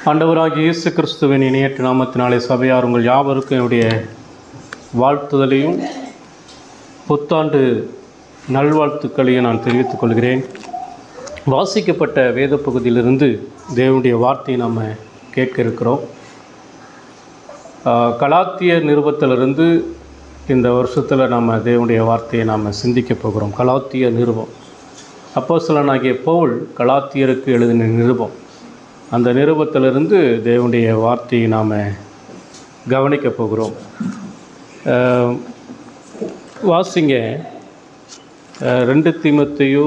ஆண்டவராகிய இயேசு கிறிஸ்துவின் இணையற்ற நாமத்தினாலே சபையார் உங்கள் யாவருக்கும் என்னுடைய வாழ்த்துதலையும் புத்தாண்டு நல்வாழ்த்துக்களையும் நான் தெரிவித்துக் கொள்கிறேன். வாசிக்கப்பட்ட வேத பகுதியிலிருந்து தேவனுடைய வார்த்தையை நாம் கேட்க இருக்கிறோம். கலாத்தியர் நிருபத்திலிருந்து இந்த வருஷத்தில் நம்ம தேவனுடைய வார்த்தையை நாம் சிந்திக்க போகிறோம். கலாத்தியர் நிருபம், அப்போஸ்தலனாகிய பவுல் கலாத்தியருக்கு எழுதின நிருபம். அந்த நிருபத்திலிருந்து தேவனுடைய வார்த்தையை நாம் கவனிக்க போகிறோம். வாசிங்க 2 தீமோத்தேயு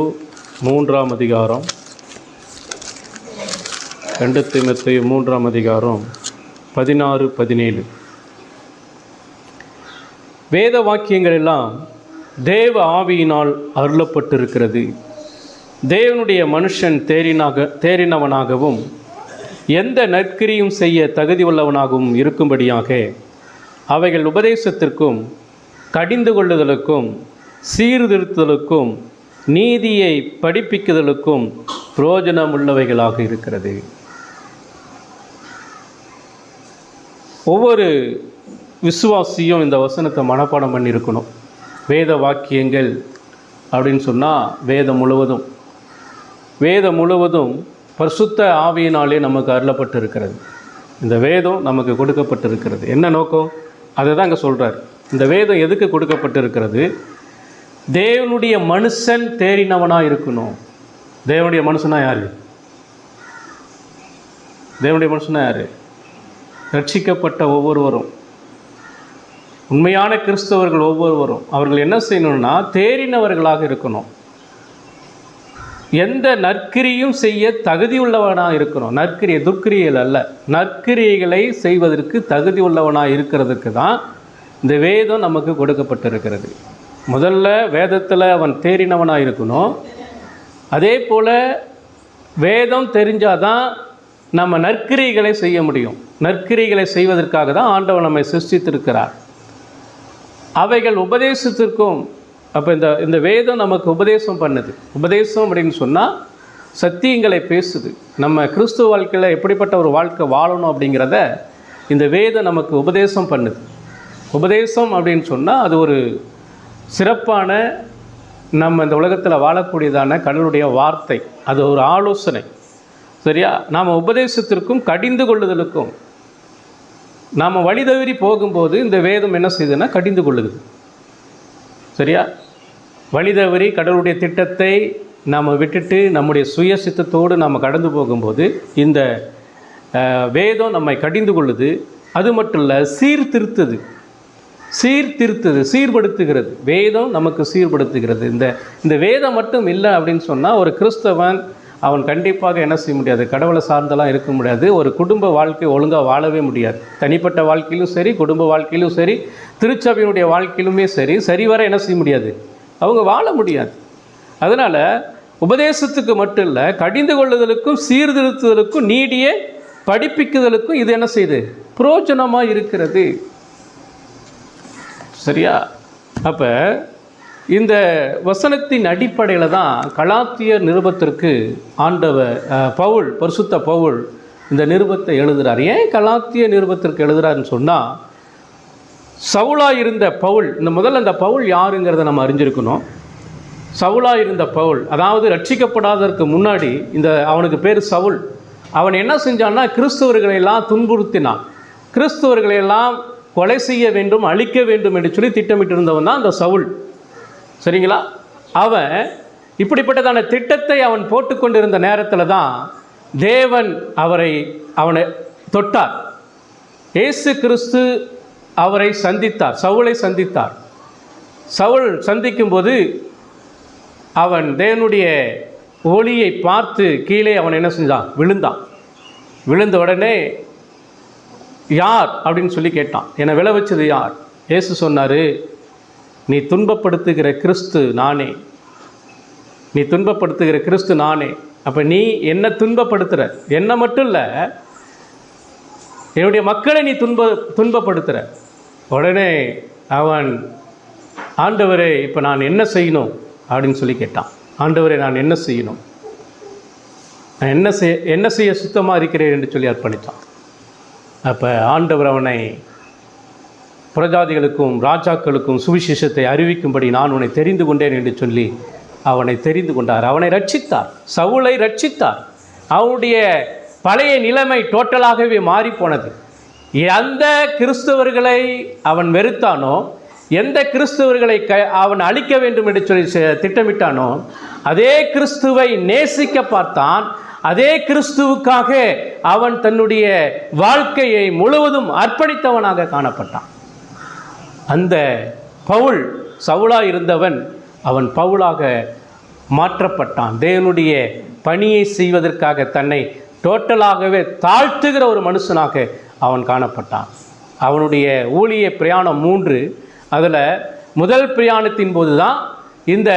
3ஆம் அதிகாரம், 2 தீமோத்தேயு 3ஆம் அதிகாரம் 16-17. வேத வாக்கியங்கள் எல்லாம் தேவ ஆவியினால் அருளப்பட்டிருக்கிறது. தேவனுடைய மனுஷன் தேறினவனாகவும் எந்த நற்கிரியும் செய்ய தகுதி உள்ளவனாகவும் இருக்கும்படியாக அவைகள் உபதேசத்திற்கும் கடிந்து கொள்ளுதலுக்கும் சீர்திருத்தலுக்கும் நீதியை படிப்பிக்குதலுக்கும் பிரயோஜனம் உள்ளவைகளாக இருக்கிறது. ஒவ்வொரு விசுவாசியும் இந்த வசனத்தை மனப்பாடம் பண்ணியிருக்கணும். வேத வாக்கியங்கள் அப்படின்னு சொன்னால் வேதம் முழுவதும் பரிசுத்த ஆவியினாலே நமக்கு அருளப்பட்டிருக்கிறது. இந்த வேதம் நமக்கு கொடுக்கப்பட்டிருக்கிறது. என்ன நோக்கம்? அதை தான் இங்கே சொல்கிறார். இந்த வேதம் எதுக்கு கொடுக்கப்பட்டிருக்கிறது? தேவனுடைய மனுஷன் தேறினவனாக இருக்கணும். தேவனுடைய மனுஷனா யார்? தேவனுடைய மனுஷனா யார்? ரட்சிக்கப்பட்ட ஒவ்வொருவரும், உண்மையான கிறிஸ்தவர்கள் ஒவ்வொருவரும் அவர்கள் என்ன செய்யணும்னா தேறினவர்களாக இருக்கணும். எந்த நற்கிரியும் செய்ய தகுதி உள்ளவனாக இருக்கணும். நற்கிரியை, துர்க்கிரியல் அல்ல, நற்கிரியைகளை செய்வதற்கு தகுதி உள்ளவனாக இருக்கிறதுக்கு தான் இந்த வேதம் நமக்கு கொடுக்கப்பட்டிருக்கிறது. முதல்ல வேதத்தில் அவன் தேறினவனாக இருக்கணும். அதே போல் வேதம் தெரிஞ்சாதான் நம்ம நற்கிரிகளை செய்ய முடியும். நற்கிரிகளை செய்வதற்காக தான் ஆண்டவன் நம்மை சிருஷ்டித்திருக்கிறார். அவைகள் உபதேசத்திற்கும், அப்போ இந்த வேதம் நமக்கு உபதேசம் பண்ணுது. உபதேசம் அப்படின்னு சொன்னால் சத்தியங்களை பேசுது. நம்ம கிறிஸ்துவ வாழ்க்கையில் எப்படிப்பட்ட ஒரு வாழ்க்கை வாழணும் அப்படிங்கிறத இந்த வேதம் நமக்கு உபதேசம் பண்ணுது. உபதேசம் அப்படின்னு சொன்னால் அது ஒரு சிறப்பான, நம்ம இந்த உலகத்தில் வாழக்கூடியதான கடவுளுடைய வார்த்தை. அது ஒரு ஆலோசனை. சரியா? நாம் உபதேசத்திற்கும் கடிந்து கொள்ளுதலுக்கும், நாம் வழி தவறி போகும்போது இந்த வேதம் என்ன செய்யுதுன்னா கடிந்து கொள்ளுது. சரியா? வழி தவறி கடவுளுடைய திட்டத்தை நாம் விட்டுட்டு நம்முடைய சுய சித்தத்தோடு நாம் கடந்து போகும்போது இந்த வேதம் நம்மை கடிந்து கொள்ளுது. அது மட்டும் இல்லை, சீர்படுத்துகிறது. வேதம் நமக்கு சீர்படுத்துகிறது. இந்த வேதம் மட்டும் இல்லை அப்படின்னு சொன்னால் ஒரு கிறிஸ்தவன் அவன் கண்டிப்பாக என்ன செய்ய முடியாது? கடவுளை சார்ந்தெல்லாம் இருக்க முடியாது. ஒரு குடும்ப வாழ்க்கை ஒழுங்காக வாழவே முடியாது. தனிப்பட்ட வாழ்க்கையிலும் சரி, குடும்ப வாழ்க்கையிலும் சரி, திருச்சபையினுடைய வாழ்க்கையிலுமே சரி, சரிவர என்ன செய்ய முடியாது? அவங்க வாழ முடியாது. அதனால் உபதேசத்துக்கு மட்டும் இல்லை, கடிந்து கொள்ளுதலுக்கும் சீர்திருத்துதலுக்கும் நீடிய படிப்பிக்குதலுக்கும் இது என்ன செய்யுது? பிரயோஜனமாக இருக்கிறது. சரியா? அப்போ இந்த வசனத்தின் அடிப்படையில் தான் கலாத்தியர் நிருபத்திற்கு பரிசுத்த பவுல் இந்த நிருபத்தை எழுதுகிறார். ஏன் கலாத்திய நிருபத்திற்கு எழுதுகிறாருன்னு சொன்னால், சவுலாக இருந்த பவுல், முதல்ல இந்த பவுல் யாருங்கிறத நம்ம அறிஞ்சிருக்கணும். சவுலாக இருந்த பவுல், அதாவது ரட்சிக்கப்படாததற்கு முன்னாடி அவனுக்கு பேர் சவுல். அவன் என்ன செஞ்சான்னா கிறிஸ்தவர்களையெல்லாம் துன்புறுத்தினான். கிறிஸ்தவர்களையெல்லாம் கொலை செய்ய வேண்டும், அழிக்க வேண்டும் என்று சொல்லி திட்டமிட்டு இருந்தவன் தான் அந்த சவுல். சரிங்களா? அவன் இப்படிப்பட்டதான திட்டத்தை அவன் போட்டுக்கொண்டிருந்த நேரத்தில் தான் தேவன் அவனை தொட்டார். இயேசு கிறிஸ்து அவரை சந்தித்தார், சவுலை சந்தித்தார். சவுல் சந்திக்கும்போது அவன் தேவனுடைய ஒளியை பார்த்து கீழே அவன் என்ன செஞ்சான்? விழுந்த உடனே யார் அப்படின்னு சொல்லி கேட்டான். என்னை விழ வச்சது யார்? இயேசு சொன்னார், நீ துன்பப்படுத்துகிற கிறிஸ்து நானே. நீ துன்பப்படுத்துகிற கிறிஸ்து நானே. அப்போ நீ என்ன துன்பப்படுத்துகிற? என்ன மட்டும் இல்லை, என்னுடைய மக்களை நீ துன்பப்படுத்துகிற. உடனே அவன், ஆண்டவரே இப்போ நான் என்ன செய்யணும் அப்படின்னு சொல்லி கேட்டான். ஆண்டவரே நான் என்ன செய்யணும்? நான் என்ன செய்ய சுத்தமாக இருக்கிறேன் என்று சொல்லி அர்ப்பணித்தான். அப்போ ஆண்டவர் அவனை புறஜாதிகளுக்கும் ராஜாக்களுக்கும் சுவிசேஷத்தை அறிவிக்கும்படி நான் உன்னை தெரிந்து கொண்டேன் என்று சொல்லி அவனை தெரிந்து கொண்டார். அவனை ரட்சித்தார், சவுலை ரட்சித்தார். அவனுடைய பழைய நிலைமை டோட்டலாகவே மாறி போனது. எந்த கிறிஸ்தவர்களை அவன் வெறுத்தானோ, எந்த கிறிஸ்தவர்களை அவன் அழிக்க வேண்டும் என்று சொல்லி திட்டமிட்டானோ, அதே கிறிஸ்துவை நேசிக்க பார்த்தான். அதே கிறிஸ்துவுக்காக அவன் தன்னுடைய வாழ்க்கையை முழுவதும் அர்ப்பணித்தவனாக காணப்பட்டான். அந்த பவுல் சவுலாக இருந்தவன் அவன் பவுலாக மாற்றப்பட்டான். தேவனுடைய பணியை செய்வதற்காக தன்னை டோட்டலாகவே தாழ்த்துகிற ஒரு மனுஷனாக அவன் காணப்பட்டான். அவனுடைய ஊழிய பிரயாணம் 3. அதில் முதல் பிரயாணத்தின் போது தான் இந்த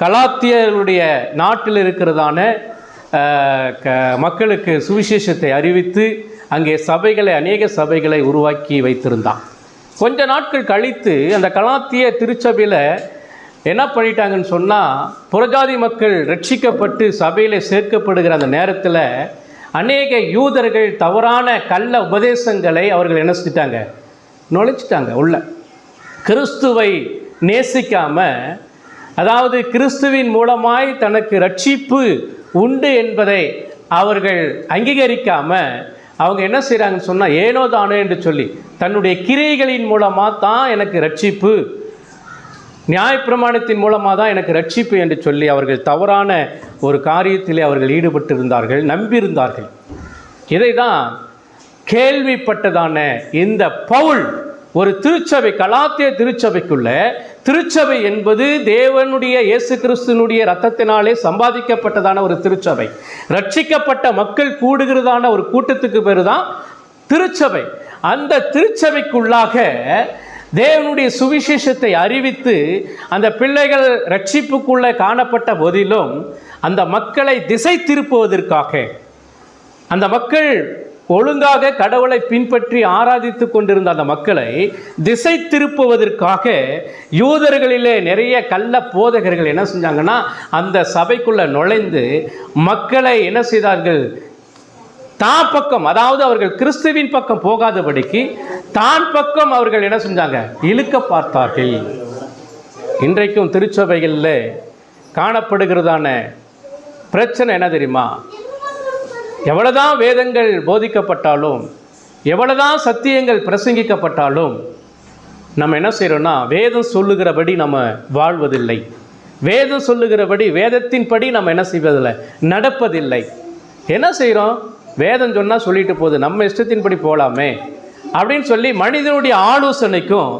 கலாத்தியருடைய நாட்டில் இருக்கிறதான மக்களுக்கு சுவிசேஷத்தை அறிவித்து அங்கே சபைகளை, அநேக சபைகளை உருவாக்கி வைத்திருந்தான். கொஞ்ச நாட்கள் கழித்து அந்த கலாத்திய திருச்சபையில் என்ன பண்ணிட்டாங்கன்னு சொன்னால், புறஜாதி மக்கள் ரட்சிக்கப்பட்டு சபையில் சேர்க்கப்படுகிற அந்த நேரத்தில் அநேக யூதர்கள் தவறான கள்ள உபதேசங்களை அவர்கள் என்ன செஞ்சிட்டாங்க, நுழைச்சிட்டாங்க உள்ள. கிறிஸ்துவை நேசிக்காமல், அதாவது கிறிஸ்துவின் மூலமாய் தனக்கு ரட்சிப்பு உண்டு என்பதை அவர்கள் அங்கீகரிக்காமல் அவங்க என்ன செய்கிறாங்கன்னு சொன்னால், ஏனோ தானோ என்று சொல்லி தன்னுடைய கிரியைகளின் மூலமாக தான் எனக்கு ரட்சிப்பு, நியாயப்பிரமாணத்தின் மூலமாக தான் எனக்கு ரட்சிப்பு என்று சொல்லி அவர்கள் தவறான ஒரு காரியத்திலே அவர்கள் ஈடுபட்டிருந்தார்கள், நம்பியிருந்தார்கள். இதை தான் கேள்விப்பட்டதான இந்த பவுல் ஒரு திருச்சபை, கலாத்திய திருச்சபைக்குள்ள, திருச்சபை என்பது தேவனுடைய இயேசு கிறிஸ்துனுடைய இரத்தத்தினாலே சம்பாதிக்கப்பட்டதான ஒரு திருச்சபை, ரட்சிக்கப்பட்ட மக்கள் கூடுகிறதான ஒரு கூட்டத்துக்கு பேரு தான் திருச்சபை. அந்த திருச்சபைக்குள்ளாக தேவனுடைய சுவிசேஷத்தை அறிவித்து அந்த பிள்ளைகள் ரட்சிப்புக்குள்ள காணப்பட்ட போதிலும் அந்த மக்களை திசை திருப்புவதற்காக, அந்த மக்கள் ஒழுங்காக கடவுளை பின்பற்றி ஆராதித்து கொண்டிருந்த அந்த மக்களை திசை திருப்புவதற்காக யூதர்களிலே நிறைய கள்ள போதகர்கள் என்ன செஞ்சாங்கன்னா, அந்த சபைக்குள்ள நுழைந்து மக்களை என்ன செய்தார்கள், தான் பக்கம், அதாவது அவர்கள் கிறிஸ்துவின் பக்கம் போகாதபடிக்கு தான் பக்கம் அவர்கள் என்ன செஞ்சாங்க, இழுக்க பார்த்தார்கள். இன்றைக்கும் திருச்சபைகளில் காணப்படுகிறதான பிரச்சனை என்ன தெரியுமா? எவ்வளவுதான் வேதங்கள் போதிக்கப்பட்டாலும், எவ்வளவுதான் சத்தியங்கள் பிரசங்கிக்கப்பட்டாலும் நம்ம என்ன செய்கிறோம்னா, வேதம் சொல்லுகிறபடி நம்ம வாழ்வதில்லை. வேதம் சொல்லுகிறபடி, வேதத்தின்படி நம்ம என்ன செய்வதில்லை, நடப்பதில்லை. என்ன செய்கிறோம், வேதம் சொன்னால் சொல்லிட்டு போகுது, நம்ம இஷ்டத்தின்படி போகலாமே அப்படின்னு சொல்லி மனிதனுடைய ஆலோசனைக்கும்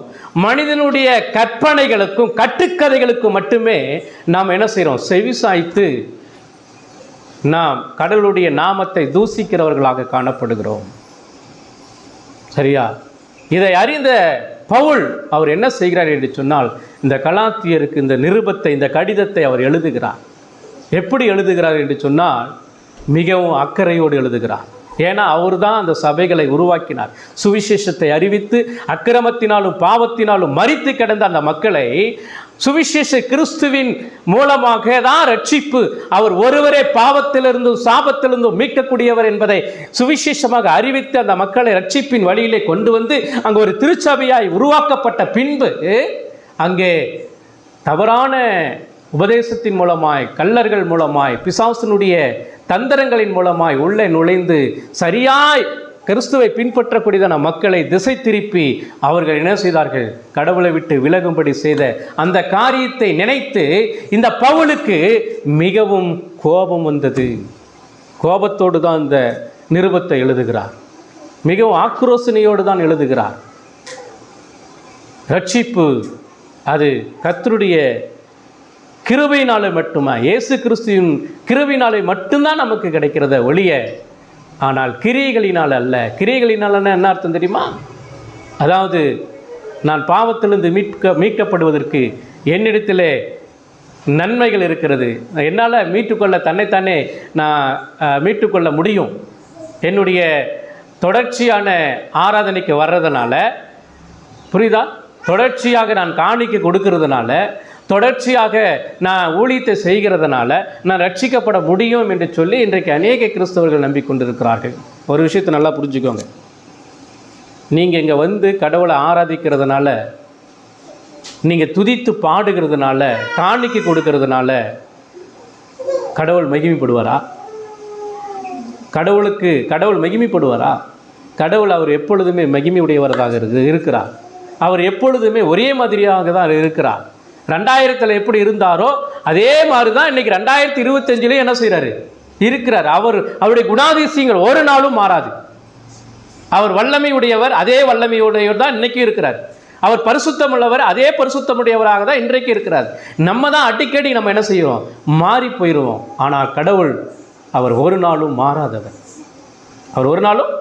மனிதனுடைய கற்பனைகளுக்கும் கட்டுக்கதைகளுக்கும் மட்டுமே நாம் என்ன செய்கிறோம், செவிசாய்த்து நாம் கடவுளுடைய நாமத்தை தூசிக்கிறவர்களாக காணப்படுகிறோம். சரியா? இதை அறிந்த பவுல் அவர் என்ன செய்கிறார் என்று சொன்னால், இந்த கலாத்தியருக்கு இந்த நிருபத்தை, இந்த கடிதத்தை அவர் எழுதுகிறார். எப்படி எழுதுகிறார் என்று சொன்னால், மிகவும் அக்கறையோடு எழுதுகிறார். ஏன்னா அவர் தான் அந்த சபைகளை உருவாக்கினார். சுவிசேஷத்தை அறிவித்து அக்கிரமத்தினாலும் பாவத்தினாலும் மரித்து கிடந்த அந்த மக்களை சுவிசேஷ கிறிஸ்துவின் மூலமாக தான் ரட்சிப்பு, அவர் ஒருவரே பாவத்திலிருந்தும் சாபத்திலிருந்தும் மீட்கக்கூடியவர் என்பதை சுவிசேஷமாக அறிவித்து அந்த மக்களை ரட்சிப்பின் வழியிலே கொண்டு வந்து அங்கே ஒரு திருச்சபையாய் உருவாக்கப்பட்ட பின்பு அங்கே தவறான உபதேசத்தின் மூலமாய், கள்ளர்கள் மூலமாய், பிசாசனுடைய தந்திரங்களின் மூலமாய் உள்ளே நுழைந்து சரியாய் கிறிஸ்துவை பின்பற்றக்கூடியதான மக்களை திசை திருப்பி அவர்கள் என்ன செய்தார்கள், கடவுளை விட்டு விலகும்படி செய்த அந்த காரியத்தை நினைத்து இந்த பவுலுக்கு மிகவும் கோபம் வந்தது. கோபத்தோடு தான் இந்த நிருபத்தை எழுதுகிறார். மிகவும் ஆக்ரோசனையோடு தான் எழுதுகிறார். ரட்சிப்பு அது கர்த்தருடைய கிருபையினாலே மட்டுமா, இயேசு கிறிஸ்துவின் கிருபையினாலே மட்டும்தான் நமக்கு கிடைக்கிறத ஒழிய, ஆனால் கிரியைகளினால் அல்ல. கிரியைகளினால் என்ன அர்த்தம் தெரியுமா? அதாவது நான் பாவத்திலிருந்து மீட்கப்படுவதற்கு என்னிடத்திலே நன்மைகள் இருக்கிறது, என்னால் மீட்டுக்கொள்ள, தன்னைத்தானே நான் மீட்டுக்கொள்ள முடியும். என்னுடைய தொடர்ச்சியான ஆராதனைக்கு வர்றதுனால, புரியுதா, தொடர்ச்சியாக நான் காணிக்கை கொடுக்கறதுனால, தொடர்ச்சியாக நான் ஊழியத்தை செய்கிறதுனால நான் ரட்சிக்கப்பட முடியும் என்று சொல்லி இன்றைக்கு அநேக கிறிஸ்தவர்கள் நம்பிக்கொண்டிருக்கிறார்கள். ஒரு விஷயத்தை நல்லா புரிஞ்சுக்கோங்க. நீங்கள் இங்கே வந்து கடவுளை ஆராதிக்கிறதுனால, நீங்கள் துதித்து பாடுகிறதுனால, காணிக்கை கொடுக்கறதுனால கடவுள் மகிமைப்படுவாரா? கடவுள் மகிமைப்படுவாரா? கடவுள் அவர் எப்பொழுதுமே மகிமை உடையவராக இருக்கிறார். அவர் எப்பொழுதுமே ஒரே மாதிரியாக தான் இருக்கிறார். 2000 எப்படி இருந்தாரோ அதே மாதிரி தான் இன்னைக்கு 2025 என்ன செய்கிறாரு? இருக்கிறார். அவருடைய குணாதிசயங்கள் ஒரு நாளும் மாறாது. அவர் வல்லமை உடையவர், அதே வல்லமை உடையவர் தான் இன்னைக்கு இருக்கிறார். அவர் பரிசுத்தம் உள்ளவர், அதே பரிசுத்தமுடையவராக தான் இன்றைக்கு இருக்கிறார். நம்ம தான் அடிக்கடி நம்ம என்ன செய்கிறோம்? மாறி போயிடுவோம். ஆனால் கடவுள் அவர் ஒரு நாளும் மாறாதவர். அவர் ஒரு நாளும்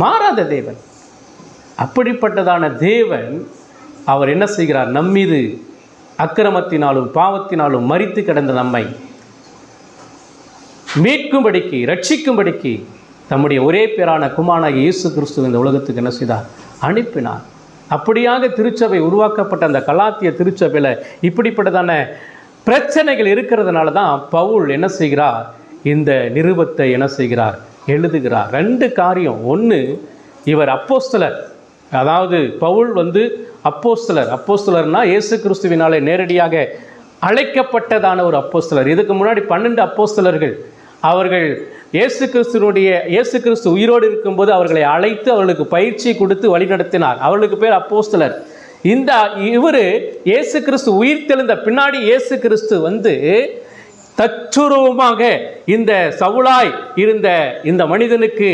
மாறாத தேவன். அப்படிப்பட்டதான தேவன் அவர் என்ன செய்கிறார்? நம்மீது அக்கிரமத்தினாலும் பாவத்தினாலும் மரித்து கிடந்த நம்மை மீட்கும்படிக்கு, ரட்சிக்கும்படிக்கு தம்முடைய ஒரே பேரான குமாரனாகிய இயேசு கிறிஸ்து இந்த உலகத்துக்கு என்ன செய்தார்? அனுப்பினார். அப்படியாக திருச்சபை உருவாக்கப்பட்ட அந்த கலாத்திய திருச்சபையில் இப்படிப்பட்டதான பிரச்சனைகள் இருக்கிறதுனால தான் பவுல் என்ன செய்கிறார்? இந்த நிருபத்தை என்ன செய்கிறார்? எழுதுகிறார். 2 காரியம். ஒன்று, இவர் அப்போஸ்தலர். அதாவது பவுல் அப்போஸ்தலர்னா இயேசு கிறிஸ்துவினாலே நேரடியாக அழைக்கப்பட்டதான ஒரு அப்போஸ்தலர். இதுக்கு முன்னாடி 12 அப்போஸ்தலர்கள். அவர்கள் இயேசு கிறிஸ்து உயிரோடு இருக்கும்போது அவர்களை அழைத்து அவர்களுக்கு பயிற்சி கொடுத்து வழிநடத்தினார். அவர்களுக்கு பேர் அப்போஸ்தலர். இவர் இயேசு கிறிஸ்து உயிர் தெழுந்த பின்னாடி இயேசு கிறிஸ்து வந்து தச்சுருவமாக இந்த சவுலாய் இருந்த இந்த மனிதனுக்கு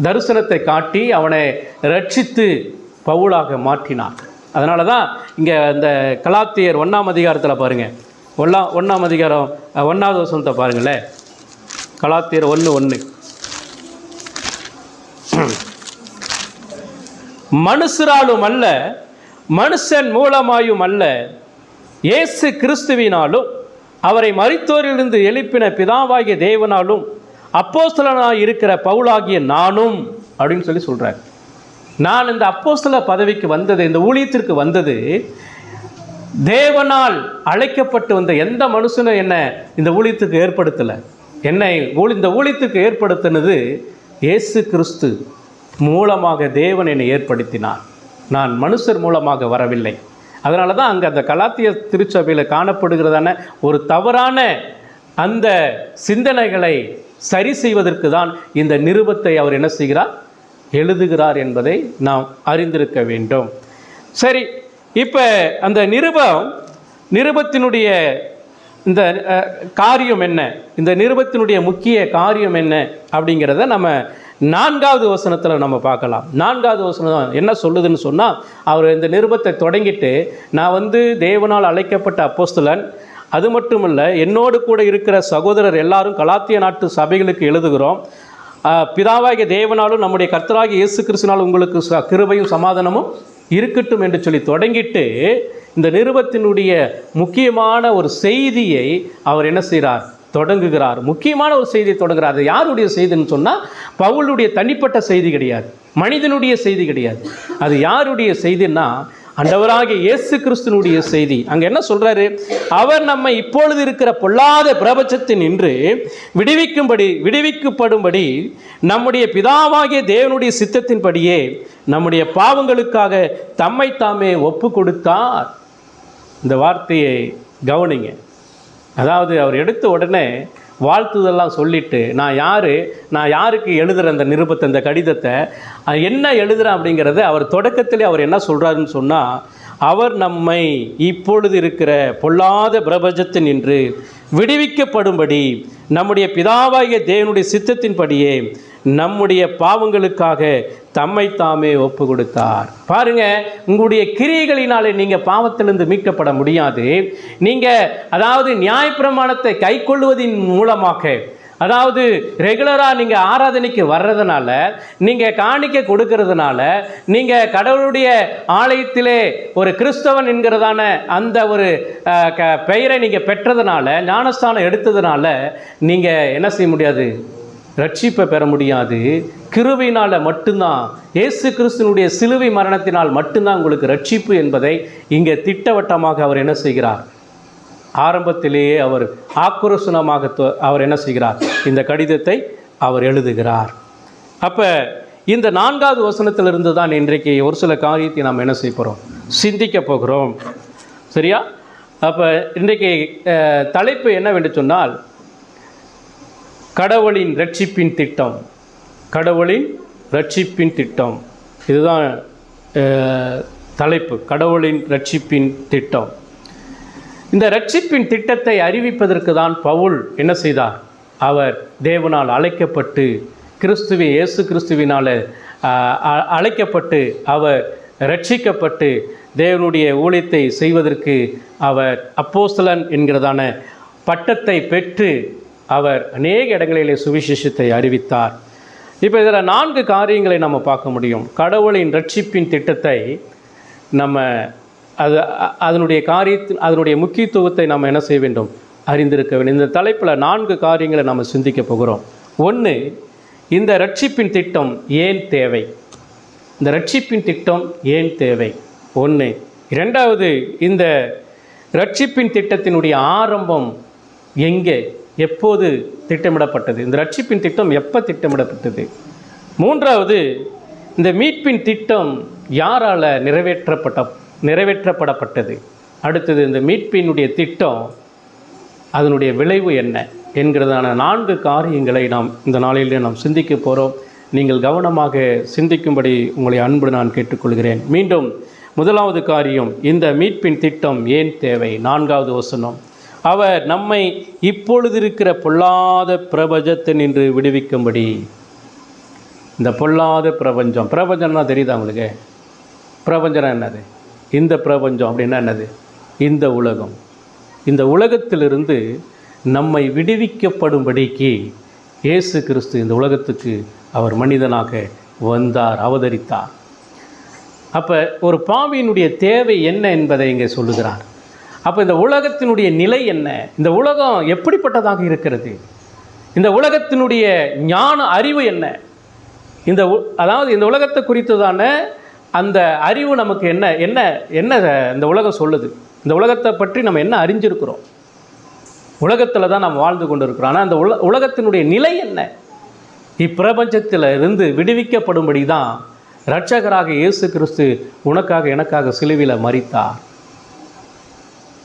தரிசனத்தை காட்டி அவனை ரட்சித்து பவுலாக மாற்றினார். அதனால தான் இங்கே இந்த கலாத்தியர் 1ஆம் அதிகாரத்தில் பாருங்கள், 1ஆம் அதிகாரம் 1வது வசனத்தை பாருங்களேன். கலாத்தியர் 1:1 மனுஷராலும் அல்ல, மனுஷன் மூலமாயும் அல்ல, இயேசு கிறிஸ்துவினாலும் அவரை மரித்தோரிலிருந்து எழுப்பின பிதாவாகிய தேவனாலும் அப்போஸ்தலனாக இருக்கிற பவுலாகிய நானும் அப்படின்னு சொல்லி சொல்கிறார். நான் இந்த அப்போஸ்தல பதவிக்கு வந்தது, இந்த ஊழியத்திற்கு வந்தது, தேவனால் அழைக்கப்பட்டு வந்த எந்த மனுஷனும் என்ன இந்த ஊழியத்துக்கு ஏற்படுத்தலை. என்னை இந்த ஊழியத்துக்கு ஏற்படுத்தினது இயேசு கிறிஸ்து மூலமாக தேவன் என்னை ஏற்படுத்தினார். நான் மனுஷர் மூலமாக வரவில்லை. அதனால தான் அங்கே அந்த கலாத்திய திருச்சபையில் காணப்படுகிறதான ஒரு தவறான அந்த சிந்தனைகளை சரி செய்வதற்கு தான் இந்த நிருபத்தை அவர் என்ன செய்கிறார்? எழுதுகிறார் என்பதை நாம் அறிந்திருக்க வேண்டும். சரி, இப்போ அந்த நிருபத்தினுடைய இந்த காரியம் என்ன, இந்த நிருபத்தினுடைய முக்கிய காரியம் என்ன அப்படிங்கிறத நம்ம 4வது வசனத்தில் நம்ம பார்க்கலாம். 4வது வசனம் என்ன சொல்லுதுன்னு சொன்னால், அவர் இந்த நிருபத்தை தொடங்கிட்டு, நான் வந்து தேவனால் அழைக்கப்பட்ட அப்போஸ்தலன், அது மட்டும் இல்லை, என்னோடு கூட இருக்கிற சகோதரர் எல்லாரும் கலாத்திய நாட்டு சபைகளுக்கு எழுதுகிறோம். பிதாவாகிய தேவனாலும் நம்முடைய கர்த்தராகிய இயேசு கிறிஸ்துவினாலும் உங்களுக்கு கிருபையும் சமாதானமும் இருக்கட்டும் என்று சொல்லி தொடங்கிட்டு இந்த நிருபத்தினுடைய முக்கியமான ஒரு செய்தியை அவர் என்ன செய்கிறார்? தொடங்குகிறார். முக்கியமான ஒரு செய்தியை தொடங்குகிறார். அது யாருடைய செய்தின்னு சொன்னால், பவுலுடைய தனிப்பட்ட செய்தி கிடையாது, மனிதனுடைய செய்தி கிடையாது. அது யாருடைய செய்தின்னா, ஆண்டவராகிய இயேசு கிறிஸ்துனுடைய செய்தி. அங்கே என்ன சொல்றாரு? அவர் நம்மை இப்பொழுது இருக்கிற பொல்லாத பிரபஞ்சத்தின் நின்று விடுவிக்கப்படும்படி நம்முடைய பிதாவாகிய தேவனுடைய சித்தத்தின்படியே நம்முடைய பாவங்களுக்காக தம்மை தாமே ஒப்பு கொடுத்தார். இந்த வார்த்தையை கவனிங்க. அதாவது அவர் எடுத்த உடனே வாழ்த்துதெல்லாம் சொல்லிட்டு, நான் யாருக்கு எழுதுகிற அந்த நிருபத்தை, அந்த கடிதத்தை என்ன எழுதுகிறேன் அப்படிங்கிறத அவர் தொடக்கத்திலே அவர் என்ன சொல்கிறாருன்னு சொன்னால், அவர் நம்மை இப்பொழுது இருக்கிற பொல்லாத பிரபஞ்சத்தின் நின்று விடுவிக்கப்படும்படி நம்முடைய பிதாவாகிய தேவனுடைய சித்தத்தின்படியே நம்முடைய பாவங்களுக்காக தம்மை தாமே ஒப்பு கொடுத்தார். பாருங்க, உங்களுடைய கிரியைகளினாலே நீங்க பாவத்திலிருந்து மீட்கப்பட முடியாது. நீங்க அதாவது நியாயப்பிரமாணத்தை கை கொள்வதின் மூலமாக, அதாவது ரெகுலராக நீங்கள் ஆராதனைக்கு வர்றதுனால, நீங்கள் காணிக்கை கொடுக்கறதுனால, நீங்கள் கடவுளுடைய ஆலயத்திலே ஒரு கிறிஸ்தவன் என்கிறதான அந்த ஒரு பெயரை நீங்கள் பெற்றதுனால, ஞானஸ்தானம் எடுத்ததுனால நீங்கள் என்ன செய்ய முடியாது? ரட்சிப்பை பெற முடியாது, கிருபையினால் மட்டும்தான், இயேசு கிறிஸ்துவினுடைய சிலுவை மரணத்தினால் மட்டும்தான் உங்களுக்கு ரட்சிப்பு என்பதை இங்கே திட்டவட்டமாக அவர் என்ன செய்கிறார்? ஆரம்பத்திலேயே அவர் ஆக்ரோஷனமாக அவர் என்ன செய்கிறார்? இந்த கடிதத்தை அவர் எழுதுகிறார். அப்போ இந்த 4வது வசனத்திலிருந்து தான் இன்றைக்கு ஒரு சில காரியத்தை நாம் என்ன செய்ய போகிறோம்? சிந்திக்க போகிறோம். சரியா? அப்போ இன்றைக்கு தலைப்பு என்னவென்று சொன்னால், கடவுளின் ரட்சிப்பின் திட்டம். கடவுளின் ரட்சிப்பின் திட்டம், இதுதான் தலைப்பு. கடவுளின் ரட்சிப்பின் திட்டம். இந்த ரட்சிப்பின் திட்டத்தை அறிவிப்பதற்கு தான் பவுல் என்ன செய்தார்? அவர் தேவனால் அழைக்கப்பட்டு, இயேசு கிறிஸ்துவினால் அழைக்கப்பட்டு, அவர் ரட்சிக்கப்பட்டு தேவனுடைய ஊழியத்தை செய்வதற்கு அவர் அப்போஸ்தலன் என்கிறதான பட்டத்தை பெற்று அவர் அநேக இடங்களிலே சுவிசேஷத்தை அறிவித்தார். இப்போ இதில் 4 காரியங்களை நம்ம பார்க்க முடியும். கடவுளின் ரட்சிப்பின் திட்டத்தை நம்ம அதனுடைய முக்கியத்துவத்தை நம்ம என்ன செய்ய வேண்டும்? அறிந்திருக்க வேண்டும். இந்த தலைப்பில் 4 காரியங்களை நம்ம சிந்திக்க போகிறோம். 1, இந்த ரட்சிப்பின் திட்டம் ஏன் தேவை? இந்த ரட்சிப்பின் திட்டம் ஏன் தேவை? 1. 2வது, இந்த ரட்சிப்பின் திட்டத்தினுடைய ஆரம்பம் எங்கே, எப்போது திட்டமிடப்பட்டது? இந்த ரட்சிப்பின் திட்டம் எப்போ திட்டமிடப்பட்டது? 3வது, இந்த மீட்பின் திட்டம் யாரால் நிறைவேற்றப்படப்பட்டது? அடுத்தது, இந்த மீட்பினுடைய திட்டம் அதனுடைய விளைவு என்ன என்கிறதான 4 காரியங்களை நாம் இந்த நாளிலே நாம் சிந்திக்க போகிறோம். நீங்கள் கவனமாக சிந்திக்கும்படி உங்களை அன்பு நான் கேட்டுக்கொள்கிறேன். மீண்டும் 1வது காரியம், இந்த மீட்பின் திட்டம் ஏன் தேவை? 4வது வசனம், அவர் நம்மை இப்பொழுது இருக்கிற பொல்லாத பிரபஞ்சத்தினின்று விடுவிக்கும்படி. இந்த பொல்லாத பிரபஞ்சம்னா தெரியுதா உங்களுக்கு? பிரபஞ்சம் என்னது? இந்த பிரபஞ்சம் அப்படின்னா என்னது? இந்த உலகம். இந்த உலகத்திலிருந்து நம்மை விடுவிக்கப்படும்படிக்கு இயேசு கிறிஸ்து இந்த உலகத்துக்கு அவர் மனிதனாக வந்தார், அவதரித்தார். அப்போ ஒரு பாவியினுடைய தேவை என்ன என்பதை இங்கே சொல்லுகிறார். அப்போ இந்த உலகத்தினுடைய நிலை என்ன? இந்த உலகம் எப்படிப்பட்டதாக இருக்கிறது? இந்த உலகத்தினுடைய ஞான அறிவு என்ன? அதாவது இந்த உலகத்தை குறித்ததான அந்த அறிவு நமக்கு என்ன என்ன என்ன இந்த உலகம் சொல்லுது? இந்த உலகத்தை பற்றி நம்ம என்ன அறிஞ்சிருக்கிறோம்? உலகத்தில் தான் நாம் வாழ்ந்து கொண்டு இருக்கிறோம். ஆனால் அந்த உலகத்தினுடைய நிலை என்ன? இப்பிரபஞ்சத்தில் இருந்து விடுவிக்கப்படும்படி தான் இரட்சகராக இயேசு கிறிஸ்து உனக்காக எனக்காக சிலுவையில் மரித்தார்.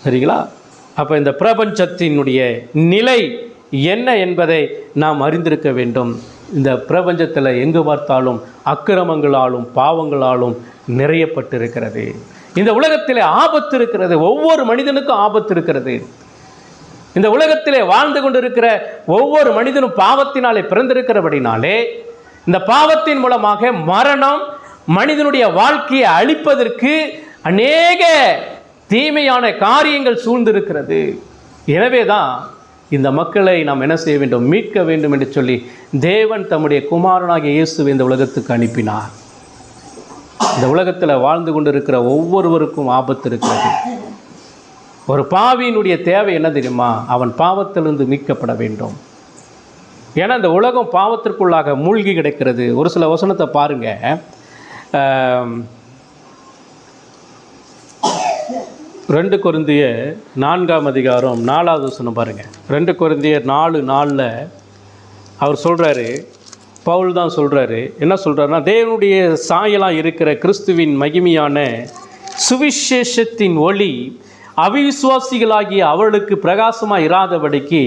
சரிங்களா? அப்போ இந்த பிரபஞ்சத்தினுடைய நிலை என்ன என்பதை நாம் அறிந்திருக்க வேண்டும். இந்த பிரபஞ்சத்தில் எங்கு பார்த்தாலும் அக்கிரமங்களாலும் பாவங்களாலும் நிறையப்பட்டிருக்கிறது. இந்த உலகத்திலே ஆபத்து இருக்கிறது. ஒவ்வொரு மனிதனுக்கும் ஆபத்து இருக்கிறது. இந்த உலகத்திலே வாழ்ந்து கொண்டிருக்கிற ஒவ்வொரு மனிதனும் பாவத்தினாலே பிறந்திருக்கிறபடினாலே இந்த பாவத்தின் மூலமாக மரணம் மனிதனுடைய வாழ்க்கையை அழிப்பதற்கு அநேக தீமையான காரியங்கள் சூழ்ந்திருக்கிறது. எனவே தான் இந்த மக்களை நாம் என்ன செய்ய வேண்டும்? மீட்க வேண்டும் என்று சொல்லி தேவன் தம்முடைய குமாரனாகிய இயேசுவை இந்த உலகத்துக்கு அனுப்பினார். இந்த உலகத்தில் வாழ்ந்து கொண்டிருக்கிற ஒவ்வொருவருக்கும் ஆபத்து இருக்கிறது. ஒரு பாவியினுடைய தேவை என்ன தெரியுமா? அவன் பாவத்திலிருந்து மீட்கப்பட வேண்டும். ஏன்னா இந்த உலகம் பாவத்திற்குள்ளாக மூழ்கி கிடக்கிறது. ஒரு சில வசனத்தை பாருங்க. 2 கொரிந்தியர் 4ஆம் அதிகாரம் 4வது வசனம் பாருங்கள். 2 கொரிந்தியர் 4:4 அவர் சொல்கிறாரு, பவுல் தான் சொல்கிறாரு. என்ன சொல்கிறாருன்னா, தேவனுடைய சாயலாக இருக்கிற கிறிஸ்துவின் மகிமையான சுவிசேஷத்தின் ஒளி அவிசுவாசிகளாகிய அவர்களுக்கு பிரகாசமாக இராதபடிக்கு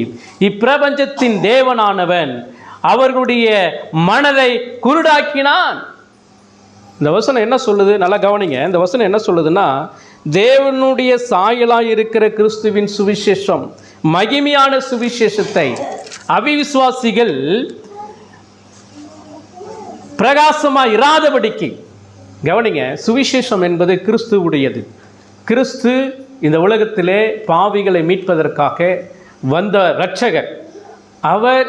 இப்பிரபஞ்சத்தின் தேவனானவன் அவர்களுடைய மனதை குருடாக்கினான். இந்த வசனம் என்ன சொல்லுது? நல்லா கவனிங்க. இந்த வசனம் என்ன சொல்லுதுன்னா, தேவனுடைய சாயலாக இருக்கிற கிறிஸ்துவின் சுவிசேஷம், மகிமையான சுவிசேஷத்தை அவிசுவாசிகள் பிரகாசமாக இராதபடிக்கு. கவனிங்க, சுவிசேஷம் என்பது கிறிஸ்துவுடையது. கிறிஸ்து இந்த உலகத்திலே பாவிகளை மீட்பதற்காக வந்த இரட்சகர். அவர்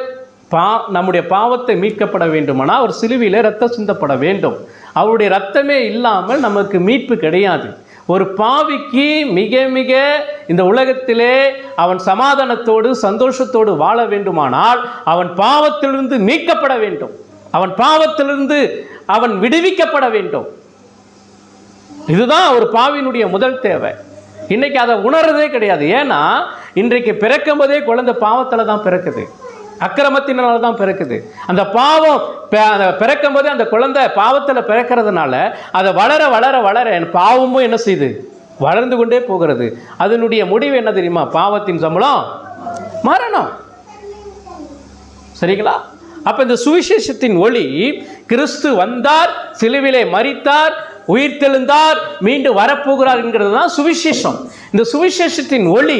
நம்முடைய பாவத்தை மீட்கப்பட வேண்டுமானால் அவர் சிலுவையிலே இரத்தம் சிந்தப்பட வேண்டும். அவருடைய இரத்தமே இல்லாமல் நமக்கு மீட்பு கிடையாது. ஒரு பாவிக்கு மிக மிக இந்த உலகத்திலே அவன் சமாதானத்தோடு சந்தோஷத்தோடு வாழ வேண்டுமானால் அவன் பாவத்திலிருந்து மீட்கப்பட வேண்டும். அவன் பாவத்திலிருந்து அவன் விடுவிக்கப்பட வேண்டும். இதுதான் ஒரு பாவியினுடைய முதல் தேவை. இன்னைக்கு அதை உணர்றதே கிடையாது. ஏன்னா இன்றைக்கு பிறக்கும் போதே குழந்தை பாவத்தில் தான் பிறக்குது, அக்கிரமத்தினால தான் பிறக்குது. அந்த பாவம் பிறக்கும் போதே அந்த குழந்தை பாவத்தில் பிறக்கிறதுனால அதை வளர வளர வளர பாவமும் என்ன செய்யுது, வளர்ந்து கொண்டே போகிறது. அதனுடைய முடிவு என்ன தெரியுமா? பாவத்தின் சம்பளம் மரணம். சரிங்களா? அப்ப இந்த சுவிசேஷத்தின் ஒளி, கிறிஸ்து வந்தார், சிலுவிலே மரித்தார், உயிர்த்தெழுந்தார், மீண்டும் வரப்போகிறார் என்கிறது தான் சுவிசேஷம். இந்த சுவிசேஷத்தின் ஒளி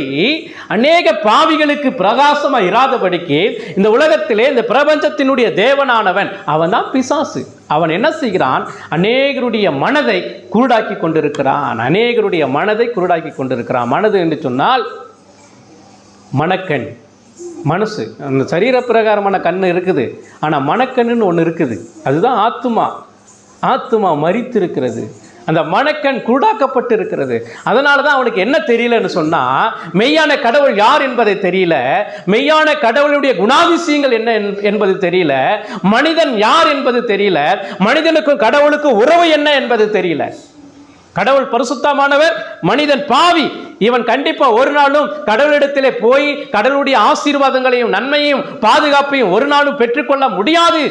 அநேக பாவிகளுக்கு பிரகாசமா இராதபடிக்கு இந்த உலகத்திலே இந்த பிரபஞ்சத்தினுடைய தேவனானவன் அவன் தான் பிசாசு. அவன் என்ன செய்கிறான்? அநேகருடைய மனதை குருடாக்கி கொண்டிருக்கிறான். அநேகருடைய மனதை குருடாக்கி கொண்டிருக்கிறான். மனது என்று சொன்னால் மனக்கண், மனசு. அந்த சரீர பிரகாரமான கண் இருக்குது, ஆனால் மனக்கண்ணுன்னு ஒன்று இருக்குது. அதுதான் ஆத்துமா. ஆத்துமா மரித்திருக்கிறது. அந்த மனக்கண் குருடாக்கப்பட்டு இருக்கிறது. அதனால தான் அவனுக்கு என்ன தெரியலன்னு சொன்னால், மெய்யான கடவுள் யார் என்பதை தெரியல, மெய்யான கடவுளுடைய குணாதிசயங்கள் என்ன என்பது தெரியல, மனிதன் யார் என்பது தெரியல, மனிதனுக்கும் கடவுளுக்கும் உறவு என்ன என்பது தெரியல. கடவுள் பரிசுத்தமானவர், மனிதன் பாவி. இவன் கண்டிப்பா ஒரு நாளும் கடவுளிடத்திலே போய் கடவுளுடைய ஆசீர்வாதங்களையும் நன்மையும் பாதுகாப்பையும் ஒரு நாளும் பெற்றுக்கொள்ள முடியாது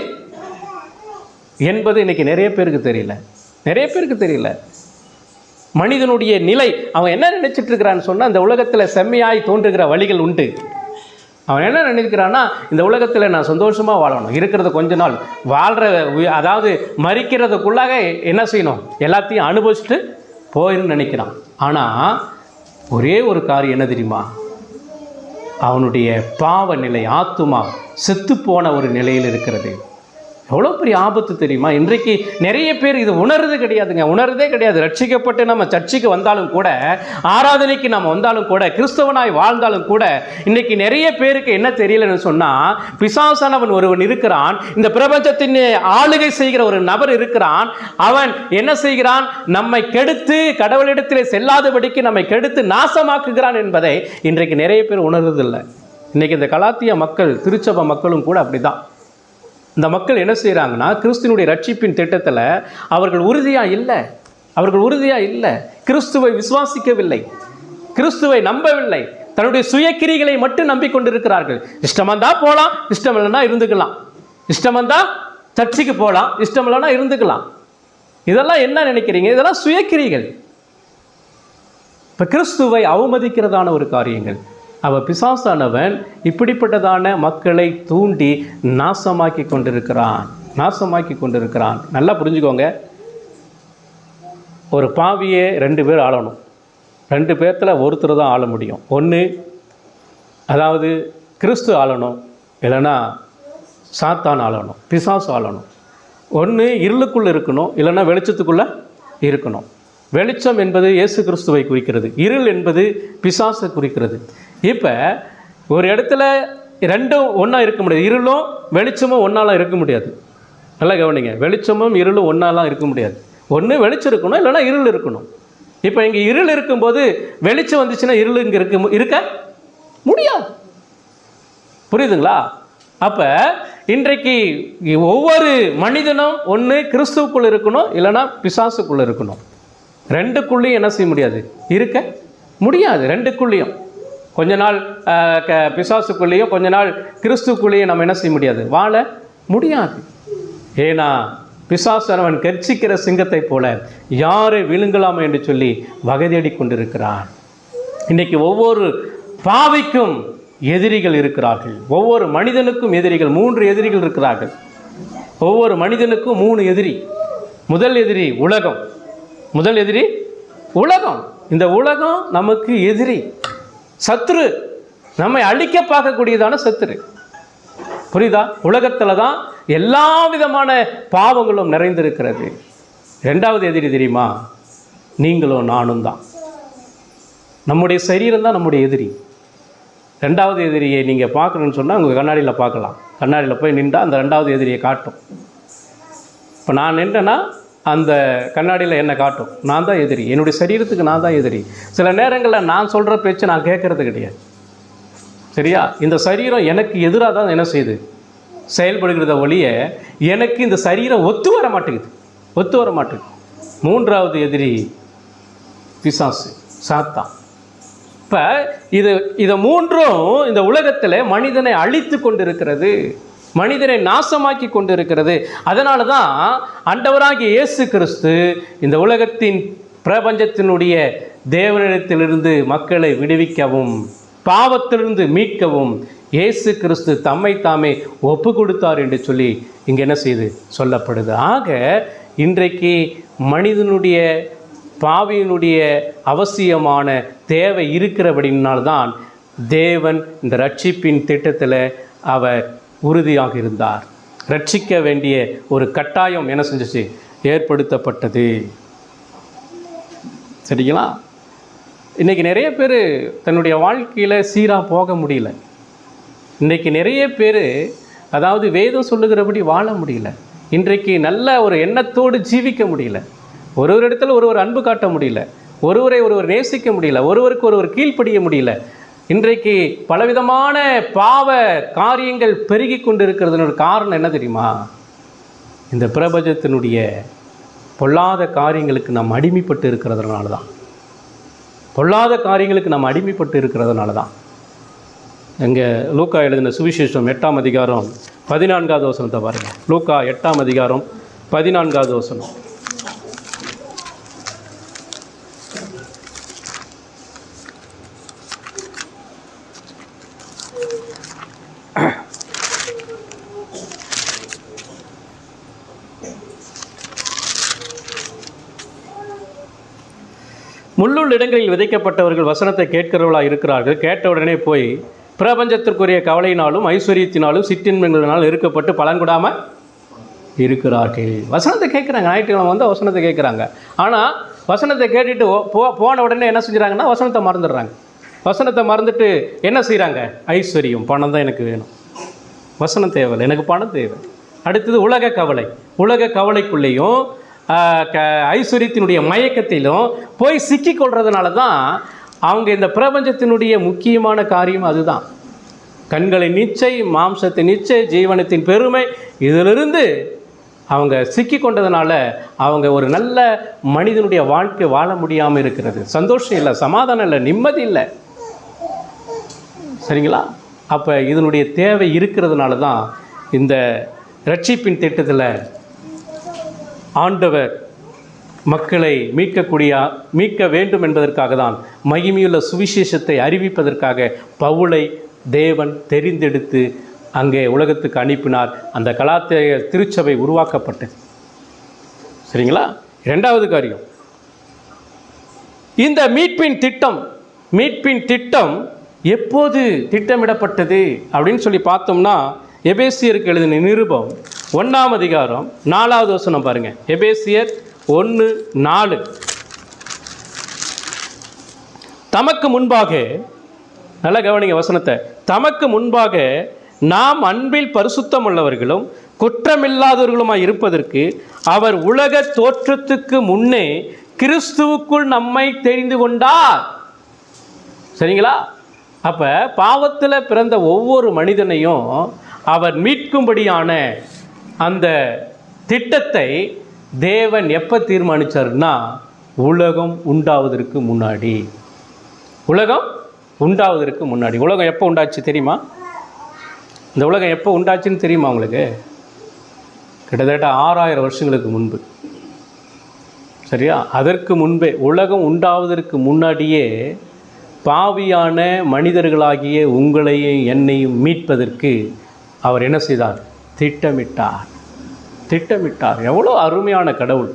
என்பது இன்னைக்கு நிறைய பேருக்கு தெரியல. நிறைய பேருக்கு தெரியல மனிதனுடைய நிலை. அவன் என்ன நினைச்சிட்டு இருக்கிறான்னு சொன்னா, இந்த உலகத்தில் செம்மையாய் தோன்றுகிற வழிகள் உண்டு. அவன் என்ன நினைக்கிறான்னா, இந்த உலகத்தில் நான் சந்தோஷமா வாழணும், இருக்கிறத கொஞ்ச நாள் வாழ்ற, அதாவது மரிக்கிறதுக்குள்ளாக என்ன செய்யணும், எல்லாத்தையும் அனுபவிச்சுட்டு போயின்னு நினைக்கிறான். ஆனால் ஒரே ஒரு காரியம் என்ன தெரியுமா? அவனுடைய பாவ நிலை, ஆத்துமா செத்து போன ஒரு நிலையில் இருக்கிறது. எவ்வளோ பெரிய ஆபத்து தெரியுமா? இன்றைக்கு நிறைய பேர் இது உணர்றது கிடையாதுங்க, உணர்றதே கிடையாது. ரட்சிக்கப்பட்டு நம்ம சர்ச்சுக்கு வந்தாலும் கூட, ஆராதனைக்கு நம்ம வந்தாலும் கூட, கிறிஸ்தவனாய் வாழ்ந்தாலும் கூட, இன்னைக்கு நிறைய பேருக்கு என்ன தெரியலன்னு சொன்னால், பிசாசானவன் ஒருவன் இருக்கிறான், இந்த பிரபஞ்சத்தின் ஆளுகை செய்கிற ஒரு நபர் இருக்கிறான். அவன் என்ன செய்கிறான்? நம்மை கெடுத்து கடவுளிடத்திலே செல்லாதபடிக்கு நம்மை கெடுத்து நாசமாக்குகிறான் என்பதை இன்றைக்கு நிறைய பேர் உணர்றதில்லை. இன்னைக்கு இந்த கலாத்திய மக்கள், திருச்சபை மக்களும் கூட அப்படிதான். இந்த மக்கள் என்ன செய்கிறாங்கன்னா, கிறிஸ்துவனுடைய ரட்சிப்பின் திட்டத்தில் அவர்கள் உறுதியாக இல்லை. அவர்கள் உறுதியாக இல்லை. கிறிஸ்துவை விசுவாசிக்கவில்லை, கிறிஸ்துவை நம்பவில்லை. தன்னுடைய சுயக்கிரிகளை மட்டும் நம்பிக்கொண்டிருக்கிறார்கள். இஷ்டம் வந்தால் போகலாம், இஷ்டம் இல்லைன்னா இருந்துக்கலாம். இஷ்டம் வந்தால் சர்ச்சுக்கு போகலாம், இஷ்டம் இல்லைன்னா இருந்துக்கலாம். இதெல்லாம் என்ன நினைக்கிறீங்க? இதெல்லாம் சுயக்கிரிகள். இப்போ கிறிஸ்துவை அவமதிக்கிறதான ஒரு காரியங்கள். அவன் பிசாசானவன் இப்படிப்பட்டதான மக்களை தூண்டி நாசமாக்கி கொண்டிருக்கிறான், நாசமாக்கி கொண்டிருக்கிறான். நல்லா புரிஞ்சுக்கோங்க. ஒரு பாவியை 2 பேர் ஆளணும். 2 பேர்த்தில் ஒருத்தர் தான் ஆள முடியும். ஒன்று அதாவது கிறிஸ்து ஆளணும், இல்லைன்னா சாத்தான் ஆளணும், பிசாசு ஆளணும். ஒன்று இருளுக்குள்ளே இருக்கணும், இல்லைன்னா வெளிச்சத்துக்குள்ளே இருக்கணும். வெளிச்சம் என்பது இயேசு கிறிஸ்துவை குறிக்கிறது, இருள் என்பது பிசாசை குறிக்கிறது. இப்போ ஒரு இடத்துல ரெண்டும் ஒன்றா இருக்க முடியாது. இருளும் வெளிச்சமும் ஒன்றாலாம் இருக்க முடியாது. நல்லா கவனிங்க, வெளிச்சமும் இருளும் ஒன்றாலாம் இருக்க முடியாது. ஒன்று வெளிச்சம் இருக்கணும், இல்லைன்னா இருள் இருக்கணும். இப்போ இங்கே இருள் இருக்கும்போது வெளிச்சம் வந்துச்சுன்னா இருள் இங்கே இருக்க முடியாது. புரியுதுங்களா? அப்போ இன்றைக்கு ஒவ்வொரு மனிதனும் ஒன்று கிறிஸ்துவுக்குள்ளே இருக்கணும், இல்லைன்னா பிசாசுக்குள்ளே இருக்கணும். 2க்குள்ளேயும் என்ன செய்ய முடியாது, இருக்க முடியாது. 2க்குள்ளேயும் கொஞ்ச நாள் பிசாசுக்குள்ளேயும் கொஞ்ச நாள் கிறிஸ்துக்குள்ளேயும் நம்ம என்ன செய்ய முடியாது, வாழ முடியாது. ஏன்னா பிசாசனவன் கர்ச்சிக்கிற சிங்கத்தை போல யாரை விழுங்கலாம் என்று சொல்லி வகை தேடி கொண்டிருக்கிறான். இன்றைக்கி ஒவ்வொரு பாவிக்கும் எதிரிகள் இருக்கிறார்கள். ஒவ்வொரு மனிதனுக்கும் எதிரிகள், 3 எதிரிகள் இருக்கிறார்கள். ஒவ்வொரு மனிதனுக்கும் 3 எதிரி. முதல் எதிரி உலகம். முதல் எதிரி உலகம். இந்த உலகம் நமக்கு எதிரி, சத்துரு, நம்மை அழிக்க பார்க்கக்கூடியதான சத்துரு. புரியுதா? உலகத்தில் தான் எல்லா விதமான பாவங்களும் நிறைந்திருக்கிறது. 2வது எதிரி தெரியுமா? நீங்களும் நானும் தான். நம்முடைய சரீரம் தான் நம்முடைய எதிரி. 2வது எதிரியை நீங்கள் பார்க்கணுன்னு சொன்னால் உங்கள் கண்ணாடியில் பார்க்கலாம். கண்ணாடியில் போய் நின்றால் அந்த 2வது எதிரியை காட்டும். இப்போ நான் நின்றேன்னா அந்த கண்ணாடியில் என்னை காட்டும். நான் தான் எதிரி, என்னுடைய சரீரத்துக்கு நான் தான் எதிரி. சில நேரங்களில் நான் சொல்கிற பேச்சு நான் கேட்கறது கிடையாது. சரியா? இந்த சரீரம் எனக்கு எதிராக தான் என்ன செய்யுது, செயல்படுகிறத ஒழிய எனக்கு இந்த சரீரம் ஒத்து வர மாட்டேங்குது. மூன்றாவது எதிரி பிசாசு, சாத்தான். இப்போ இதை மூன்றும் இந்த உலகத்தில் மனிதனை அழித்து கொண்டிருக்கிறது, மனிதனை நாசமாக்கி கொண்டிருக்கிறது. அதனால தான் ஆண்டவராகிய இயேசு கிறிஸ்து இந்த உலகத்தின் பிரபஞ்சத்தினுடைய தேவனிடத்திலிருந்து மக்களை விடுவிக்கவும் பாவத்திலிருந்து மீட்கவும் இயேசு கிறிஸ்து தம்மை தாமே ஒப்பு கொடுத்தார் என்று சொல்லி இங்கே என்ன செய்து சொல்லப்படுது. ஆக இன்றைக்கு மனிதனுடைய பாவியினுடைய அவசியமான தேவை இருக்கிறபடினால்தான் தேவன் இந்த ரட்சிப்பின் திட்டத்தில் அவர் உறுதியாக இருந்தார். ரட்சிக்க வேண்டிய ஒரு கட்டாயம் என்ன செஞ்சிச்சு, ஏற்படுத்தப்பட்டது. சரிங்களா? இன்றைக்கி நிறைய பேர் தன்னுடைய வாழ்க்கையில் சீராக போக முடியல. இன்றைக்கி நிறைய பேர் அதாவது வேதம் சொல்லுகிறபடி வாழ முடியல. இன்றைக்கு நல்ல ஒரு எண்ணத்தோடு ஜீவிக்க முடியல. ஒரு இடத்துல ஒருவர் அன்பு காட்ட முடியல, ஒருவரை ஒருவர் நேசிக்க முடியல, ஒருவருக்கு ஒருவர் கீழ்ப்படிய முடியல. இன்றைக்கு பலவிதமான பாவ காரியங்கள் பெருகி கொண்டு இருக்கிறதுனோட காரணம் என்ன தெரியுமா? இந்த பிரபஞ்சத்தினுடைய பொல்லாத காரியங்களுக்கு நாம் அடிமைப்பட்டு இருக்கிறதுனால தான். எங்கே லூக்கா எழுதின சுவிசேஷம் 8ஆம் அதிகாரம் 14வது வசனத்தை பாருங்கள். லூக்கா 8ஆம் அதிகாரம் 14வது வசனம். முள்ளுள்ள இடங்களில் விதைக்கப்பட்டவர்கள் வசனத்தை கேட்கிறவர்களாக இருக்கிறார்கள். கேட்டவுடனே போய் பிரபஞ்சத்திற்குரிய கவலையினாலும் ஐஸ்வர்யத்தினாலும் சிற்றின்மைகளினாலும் இருக்கப்பட்டு பலன் கொடாமல் இருக்கிறார்கள். வசனத்தை கேட்குறாங்க, ஞாயிற்றுக்கிழமை வந்து வசனத்தை கேட்குறாங்க. ஆனால் வசனத்தை கேட்டுட்டு போன உடனே என்ன செஞ்சுறாங்கன்னா வசனத்தை மறந்துடுறாங்க. வசனத்தை மறந்துட்டு என்ன செய்கிறாங்க? ஐஸ்வர்யம், பணம் தான் எனக்கு வேணும், வசனம் தேவையில்லை, எனக்கு பணம் தேவை. அடுத்தது உலக கவலைக்குள்ளேயும் ஐஸ்வர்யத்தினுடைய மயக்கத்திலும் போய் சிக்கி கொள்றதுனால தான் அவங்க இந்த பிரபஞ்சத்தினுடைய முக்கியமான காரியம் அதுதான். கண்களின் நிச்சை, மாம்சத்தின் நிச்சை, ஜீவனத்தின் பெருமை, இதிலிருந்து அவங்க சிக்கி கொண்டதுனால அவங்க ஒரு நல்ல மனிதனுடைய வாழ்க்கை வாழ முடியாமல் இருக்கிறது. சந்தோஷம் இல்லை, சமாதானம் இல்லை, நிம்மதி இல்லை. சரிங்களா? அப்போ இதனுடைய தேவை இருக்கிறதுனால தான் இந்த ரட்சிப்பின் திட்டத்தில் ஆண்டவர் மக்களை மீட்க வேண்டும் என்பதற்காக தான் மகிமையுள்ள சுவிசேஷத்தை அறிவிப்பதற்காக பவுலை தேவன் தெரிந்தெடுத்து அங்கே உலகத்துக்கு அனுப்பினார். அந்த கலாத்திய திருச்சபை உருவாக்கப்பட்டது. சரிங்களா? இரண்டாவது காரியம், இந்த மீட்பின் திட்டம் எப்போது திட்டமிடப்பட்டது அப்படின்னு சொல்லி பார்த்தோம்னா எபேசியருக்கு எழுதின நிருபம் 1ஆம் அதிகாரம் 4வது வசனம் பாருங்கள். எபேசியர் 1:4. தமக்கு முன்பாக, நல்ல கவனிங்க வசனத்தை, தமக்கு முன்பாக நாம் அன்பில் பரிசுத்தம் உள்ளவர்களும் குற்றமில்லாதவர்களுமாய் இருப்பதற்கு அவர் உலக தோற்றத்துக்கு முன்னே கிறிஸ்துவுக்குள் நம்மை தெரிந்து கொண்டார். சரிங்களா? அப்போ பாவத்தில் பிறந்த ஒவ்வொரு மனிதனையும் அவர் மீட்கும்படியான அந்த திட்டத்தை தேவன் எப்போ தீர்மானித்தார்னா உலகம் உண்டாவதற்கு முன்னாடி. உலகம் எப்போ உண்டாச்சு தெரியுமா? இந்த உலகம் எப்போ உண்டாச்சுன்னு தெரியுமா உங்களுக்கு? கிட்டத்தட்ட 6000 வருஷங்களுக்கு முன்பு. சரியா? அதற்கு முன்பே, உலகம் உண்டாவதற்கு முன்னாடியே பாவியான மனிதர்களாகிய உங்களையும் என்னையும் மீட்பதற்கு அவர் என்ன செய்தார்? திட்டமிட்டார். எவ்வளோ அருமையான கடவுள்!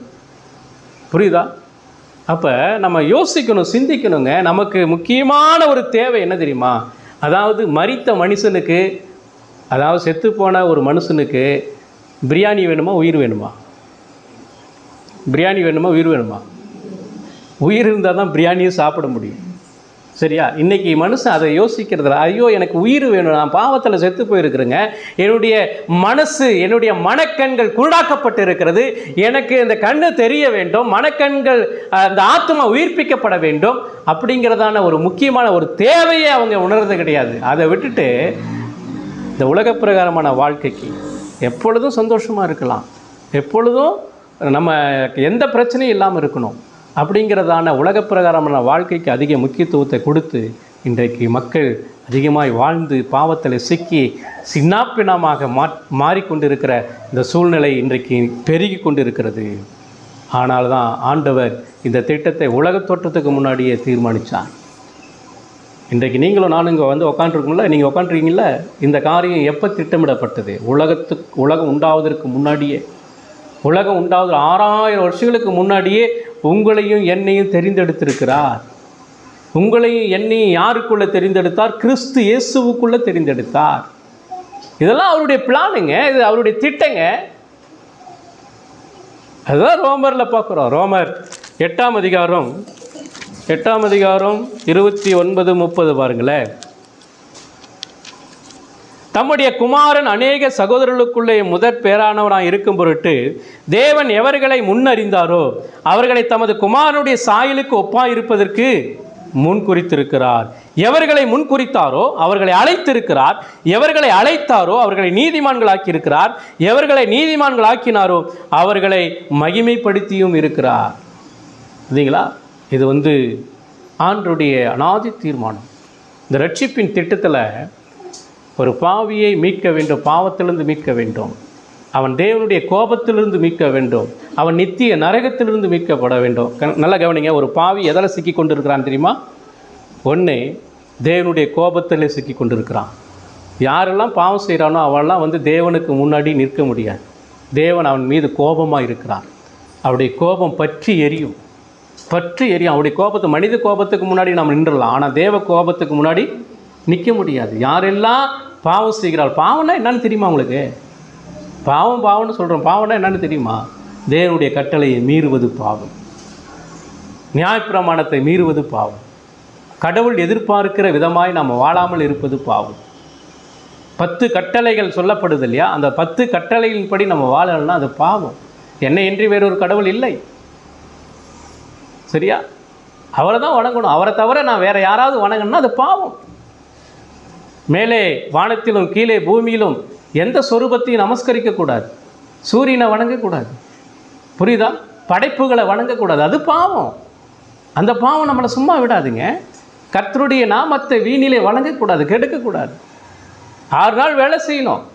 புரியுதா? அப்போ நம்ம யோசிக்கணும், சிந்திக்கணுங்க. நமக்கு முக்கியமான ஒரு தேவை என்ன தெரியுமா? அதாவது மரித்த மனுஷனுக்கு, அதாவது செத்துப்போன ஒரு மனுஷனுக்கு பிரியாணி வேணுமா, உயிர் வேணுமா? உயிர் இருந்தால் தான் பிரியாணியை சாப்பிட முடியும். சரியா? இன்றைக்கி மனுஷன் அதை யோசிக்கிறதில்ல. ஐயோ எனக்கு உயிர் வேணும், நான் பாவத்தில் செத்து போயிருக்கிறேங்க, என்னுடைய மனசு, என்னுடைய மனக்கண்கள் குருடாக்கப்பட்டு இருக்கிறது, எனக்கு இந்த கண்ணு தெரிய வேண்டும், மனக்கண்கள், அந்த ஆத்மா உயிர்ப்பிக்கப்பட வேண்டும் அப்படிங்கிறதான ஒரு முக்கியமான ஒரு தேவையை அவங்க உணர்றது கிடையாது. அதை விட்டுட்டு இந்த உலக பிரகாரமான வாழ்க்கைக்கு எப்பொழுதும் சந்தோஷமாக இருக்கலாம், எப்பொழுதும் நம்ம எந்த பிரச்சனையும் இல்லாமல் இருக்கணும் அப்படிங்கிறதான உலக பிரகாரமான வாழ்க்கைக்கு அதிக முக்கியத்துவத்தை கொடுத்து இன்றைக்கு மக்கள் அதிகமாய் வாழ்ந்து பாவத்தில் சிக்கி சின்னாப்பினமாக மாறிக்கொண்டிருக்கிற இந்த சூழ்நிலை இன்றைக்கு பெருகி கொண்டிருக்கிறது. ஆனால் தான் ஆண்டவர் இந்த திட்டத்தை உலக தோற்றத்துக்கு முன்னாடியே தீர்மானித்தார். இன்றைக்கு நீங்களும் நானும் இங்கே வந்து உக்காண்டிருக்கோம்ல, நீங்கள் உக்காண்டிருக்கீங்கள, இந்த காரியம் எப்போ திட்டமிடப்பட்டது? உலகம் உண்டாவதற்கு முன்னாடியே, உலகம் உண்டாவது 6000 வருஷங்களுக்கு முன்னாடியே உங்களையும் என்னையும் தெரிந்தெடுத்திருக்கிறார். உங்களையும் என்னையும் யாருக்குள்ளே தெரிந்தெடுத்தார்? கிறிஸ்து இயேசுவுக்குள்ளே தெரிந்தெடுத்தார். இதெல்லாம் அவருடைய பிளானுங்க, இது அவருடைய திட்டங்க. அதுதான் ரோமரில் பார்க்குறோம். ரோமர் 8ஆம் அதிகாரம் 29-30 பாருங்களேன். தம்முடைய குமாரன் அநேக சகோதரர்களுக்குள்ளே முதற் பேரானவராக இருக்கும் பொருட்டு தேவன் எவர்களை முன்னறிந்தாரோ அவர்களை தமது குமாரனுடைய சாயலுக்கு ஒப்பாயிருப்பதற்கு முன்குறித்திருக்கிறார். எவர்களை முன்குறித்தாரோ அவர்களை அழைத்திருக்கிறார். எவர்களை அழைத்தாரோ அவர்களை நீதிமான்களாக்கி இருக்கிறார். எவர்களை நீதிமான்களாக்கினாரோ அவர்களை மகிமைப்படுத்தியும் இருக்கிறார். இல்லைங்களா? இது ஆண்டருடைய அநாதி தீர்மானம். இந்த ரட்சிப்பின் திட்டத்தில் ஒரு பாவியை மீட்க வேண்டும், பாவத்திலிருந்து மீட்க வேண்டும், அவன் தேவனுடைய கோபத்திலிருந்து மீட்க வேண்டும், அவன் நித்திய நரகத்திலிருந்து மீட்கப்பட வேண்டும். நல்லா கவனிங்க, ஒரு பாவி எதில் சிக்கி கொண்டு இருக்கிறான் தெரியுமா? ஒன்று, தேவனுடைய கோபத்தில் சிக்கி கொண்டு இருக்கிறான். யாரெல்லாம் பாவம் செய்கிறானோ அவெல்லாம் தேவனுக்கு முன்னாடி நிற்க முடியாது. தேவன் அவன் மீது கோபமாக இருக்கிறான். அவருடைய கோபம் பற்றி எரியும். அவருடைய கோபத்தை, மனித கோபத்துக்கு முன்னாடி நாம் நின்றலாம், ஆனால் தேவ கோபத்துக்கு முன்னாடி நிற்க முடியாது. யாரெல்லாம் பாவம் செய்கிறாள், பாவம்னா என்னன்னு தெரியுமா உங்களுக்கு? பாவம்னு சொல்கிறோம். பாவம்னா என்னன்னு தெரியுமா? தேவனுடைய கட்டளையை மீறுவது பாவம், நியாயப்பிரமாணத்தை மீறுவது பாவம், கடவுள் எதிர்பார்க்கிற விதமாய் நாம் வாழாமல் இருப்பது பாவம். 10 கட்டளைகள் சொல்லப்படுது இல்லையா? அந்த 10 கட்டளைகளின்படி நம்ம வாழலைன்னா அது பாவம். என்னையின்றி வேறொரு கடவுள் இல்லை. சரியா? அவரை தான் வணங்கணும். அவரை தவிர நான் வேறு யாராவது வணங்கணும்னா அது பாவம். மேலே வானத்திலும் கீழே பூமியிலும் எந்த சொரூபத்தையும் நமஸ்கரிக்கக்கூடாது. சூரியனை வணங்கக்கூடாது. புரியுதா? படைப்புகளை வணங்கக்கூடாது. அது பாவம். அந்த பாவம் நம்மளை சும்மா விடாதுங்க. கர்த்தருடைய நாமத்தை வீணிலே வணங்கக்கூடாது, கெடுக்கக்கூடாது. 6 நாள் வேலை செய்யணும்,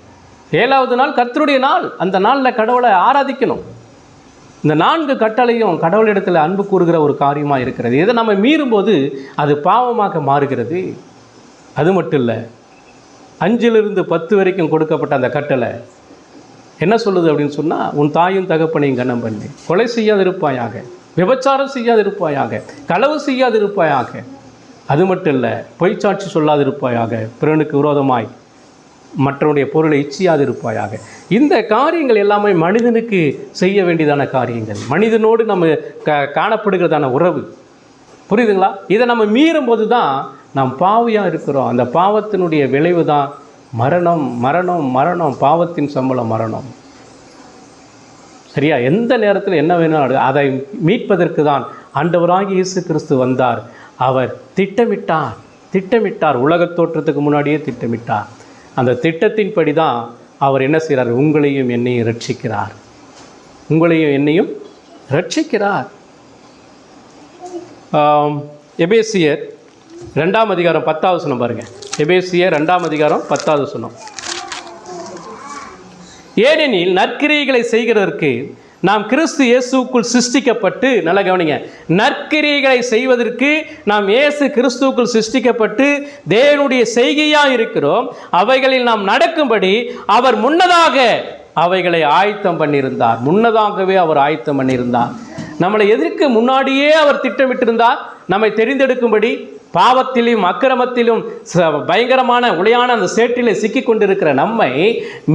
7வது நாள் கர்த்தருடைய நாள். அந்த நாளில் கடவுளை ஆராதிக்கணும். இந்த 4 கட்டளையும் கடவுளிடத்தில் அன்பு கூறுகிற ஒரு காரியமாக இருக்கிறது. இதை நம்ம மீறும்போது அது பாவமாக மாறுகிறது. அது மட்டும் இல்லை, 5லிருந்து 10 வரைக்கும் கொடுக்கப்பட்ட அந்த கட்டளை என்ன சொல்லுது அப்படின்னு சொன்னால், உன் தாயும் தகப்பனையும் கனம் பண்ணி, கொலை செய்யாதிருப்பாயாக, விபச்சாரம் செய்யாதிருப்பாயாக, களவு செய்யாதிருப்பாயாக. அது மட்டும் இல்லை, பொய்ச்சாட்சி சொல்லாதிருப்பாயாக, பிறனுக்கு விரோதமாய் மற்றவனுடைய பொருளை இச்சியாதிருப்பாயாக. இந்த காரியங்கள் எல்லாமே மனிதனுக்கு செய்ய வேண்டியதான காரியங்கள், மனிதனோடு நம்ம காணப்படுகிறதான உறவு. புரியுதுங்களா? இதை நம்ம மீறும்போது தான் நாம் பாவியாக இருக்கிறோம். அந்த பாவத்தினுடைய விளைவு தான் மரணம். மரணம் மரணம் பாவத்தின் சம்பளம் மரணம். சரியா? எந்த நேரத்தில் என்ன வேணும் அதை மீட்பதற்கு தான் ஆண்டவராகிய இயேசு கிறிஸ்து வந்தார். அவர் திட்டமிட்டார். உலகத் தோற்றத்துக்கு முன்னாடியே திட்டமிட்டார். அந்த திட்டத்தின்படி தான் அவர் என்ன செய்கிறார்? உங்களையும் என்னையும் ரட்சிக்கிறார். எபேசியர் 2ஆம் அதிகாரம் 10வது வசனம் பாருங்கள். எபேசியர் 2ஆம் அதிகாரம் 10வது வசனம். ஏனெனில் நற்கிரியைகளை செய்கிறதற்கு நாம் கிறிஸ்து இயேசுக்குள் சிருஷ்டிக்கப்பட்டு, நல்லா கவனிங்க, நற்கிரியைகளை செய்வதற்கு நாம் இயேசு கிறிஸ்துவுக்குள் சிருஷ்டிக்கப்பட்டு தேவனுடைய செய்கையாக இருக்கிறோம். அவைகளில் நாம் நடக்கும்படி அவர் முன்னதாக அவைகளை ஆயத்தம் பண்ணியிருந்தார். முன்னதாகவே அவர் ஆயத்தம் பண்ணியிருந்தார். நம்மளை எதற்கு முன்னாடியே அவர் திட்டமிட்டிருந்தார்? நம்மை தெரிந்தெடுக்கும்படி, பாவத்திலும் அக்கிரமத்திலும் பயங்கரமான உளையான அந்த சேற்றிலே சிக்கி கொண்டிருக்கிற நம்மை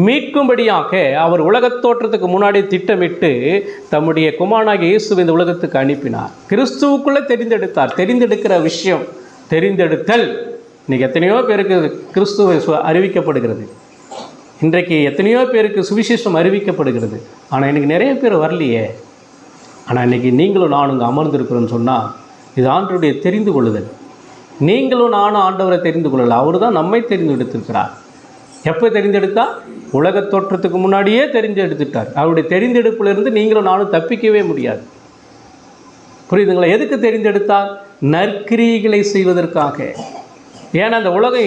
மீட்கும்படியாக அவர் உலகத் தோற்றத்துக்கு முன்னாடி திட்டமிட்டு தம்முடைய குமாரனாகிய இயேசுவை இந்த உலகத்துக்கு அனுப்பினார். கிறிஸ்துவுக்குள்ளே தெரிந்தெடுக்கிற விஷயம், தெரிந்தெடுத்தல். இன்றைக்கி எத்தனையோ பேருக்கு கிறிஸ்துவை அறிவிக்கப்படுகிறது. இன்றைக்கு எத்தனையோ பேருக்கு சுவிசேஷம் அறிவிக்கப்படுகிறது. ஆனால் இன்றைக்கி நிறைய பேர் வரலையே. ஆனால் இன்றைக்கி நீங்களும் நானும் இங்கே அமர்ந்திருக்கிறோன்னு சொன்னால் இது ஆண்டவருடைய தெரிந்து கொள்ளுதல். நீங்களும் நானும் ஆண்டவரை தெரிந்து கொள்ளலை, அவர் தான் நம்மை தெரிந்து எடுத்திருக்கிறார். எப்போ தெரிந்தெடுத்தா? உலக தோற்றத்துக்கு முன்னாடியே தெரிந்தெடுத்துட்டார். அவருடைய தெரிந்தெடுப்பிலிருந்து நீங்களும் நானும் தப்பிக்கவே முடியாது. புரியுதுங்களா? எதுக்கு தெரிந்தெடுத்தார்? நற்கிரியைகளை செய்வதற்காக. ஏன்னா அந்த உலகம்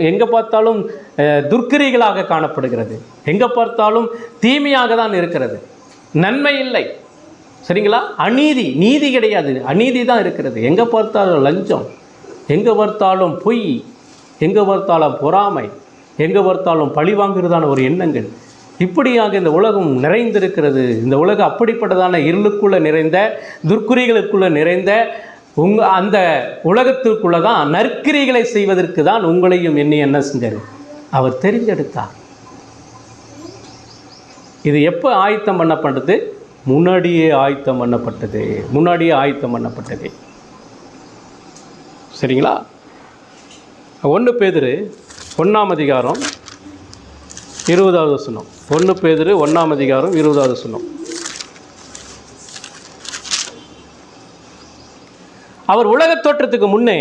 எங்கே பார்த்தாலும் துர்க்கிரியைகளாக காணப்படுகிறது. எங்கே பார்த்தாலும் தீமையாக தான் இருக்கிறது, நன்மை இல்லை. சரிங்களா? அநீதி, நீதி கிடையாது, அநீதி தான் இருக்கிறது. எங்கே பார்த்தாலும் லஞ்சம், எங்கே பார்த்தாலும் பொய், எங்கே பார்த்தாலும் பொறாமை, எங்கே பார்த்தாலும் பழி வாங்குறதான ஒரு எண்ணங்கள், இப்படியாக இந்த உலகம் நிறைந்திருக்கிறது. இந்த உலகம் அப்படிப்பட்டதான இருளுக்குள்ளே நிறைந்த, துர்க்குறிகளுக்குள்ளே நிறைந்த அந்த உலகத்திற்குள்ளே தான் நற்கிரிகளை செய்வதற்கு தான் உங்களையும் என்ன செஞ்சார்? அவர் தெரிஞ்செடுத்தார். இது எப்போ ஆயத்தம் பண்ணப்பட்டது? முன்னாடியே ஆயத்தம் பண்ணப்பட்டது. முன்னாடியே ஆயத்தம் பண்ணப்பட்டது. சரிங்களா? 1 பேதுரு 1ஆம் அதிகாரம் 20வது வசனம். 1 பேதுரு 1ஆம் அதிகாரம் 20வது வசனம். அவர் உலகத் தோற்றத்துக்கு முன்னே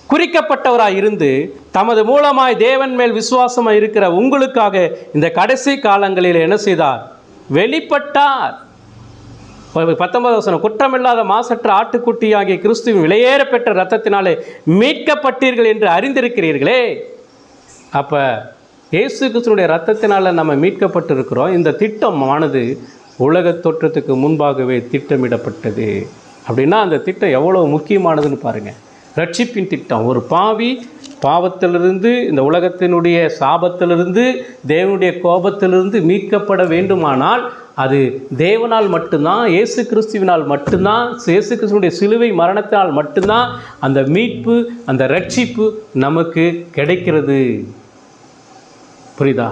குறிக்கப்பட்டவராய் இருந்து தமது மூலமாய் தேவன் மேல் விசுவாசமாக இருக்கிற உங்களுக்காக இந்த கடைசி காலங்களில் என்ன செய்தார்? வெளிப்பட்டார். 19வது வசனம். குற்றமில்லாத மாசற்ற ஆட்டுக்குட்டியாகிய கிறிஸ்துவின் விலையேற பெற்ற இரத்தத்தினாலே மீட்கப்பட்டீர்கள் என்று அறிந்திருக்கிறீர்களே. அப்போ இயேசு கிறிஸ்துனுடைய இரத்தத்தினால நம்ம மீட்கப்பட்டு இருக்கிறோம். இந்த திட்டமானது உலகத் தோற்றத்துக்கு முன்பாகவே திட்டமிடப்பட்டது. அப்படின்னா அந்த திட்டம் எவ்வளோ முக்கியமானதுன்னு பாருங்கள். ரட்சிப்பின் திட்டம். ஒரு பாவி பாவத்திலிருந்து, இந்த உலகத்தினுடைய சாபத்திலிருந்து, தேவனுடைய கோபத்திலிருந்து மீட்கப்பட வேண்டுமானால் அது தேவனால் மட்டும்தான், இயேசு கிறிஸ்துவினால் மட்டும்தான், இயேசு கிறிஸ்துவனுடைய சிலுவை மரணத்தினால் மட்டும்தான் அந்த மீட்பு, அந்த ரட்சிப்பு நமக்கு கிடைக்கிறது. புரியுதா?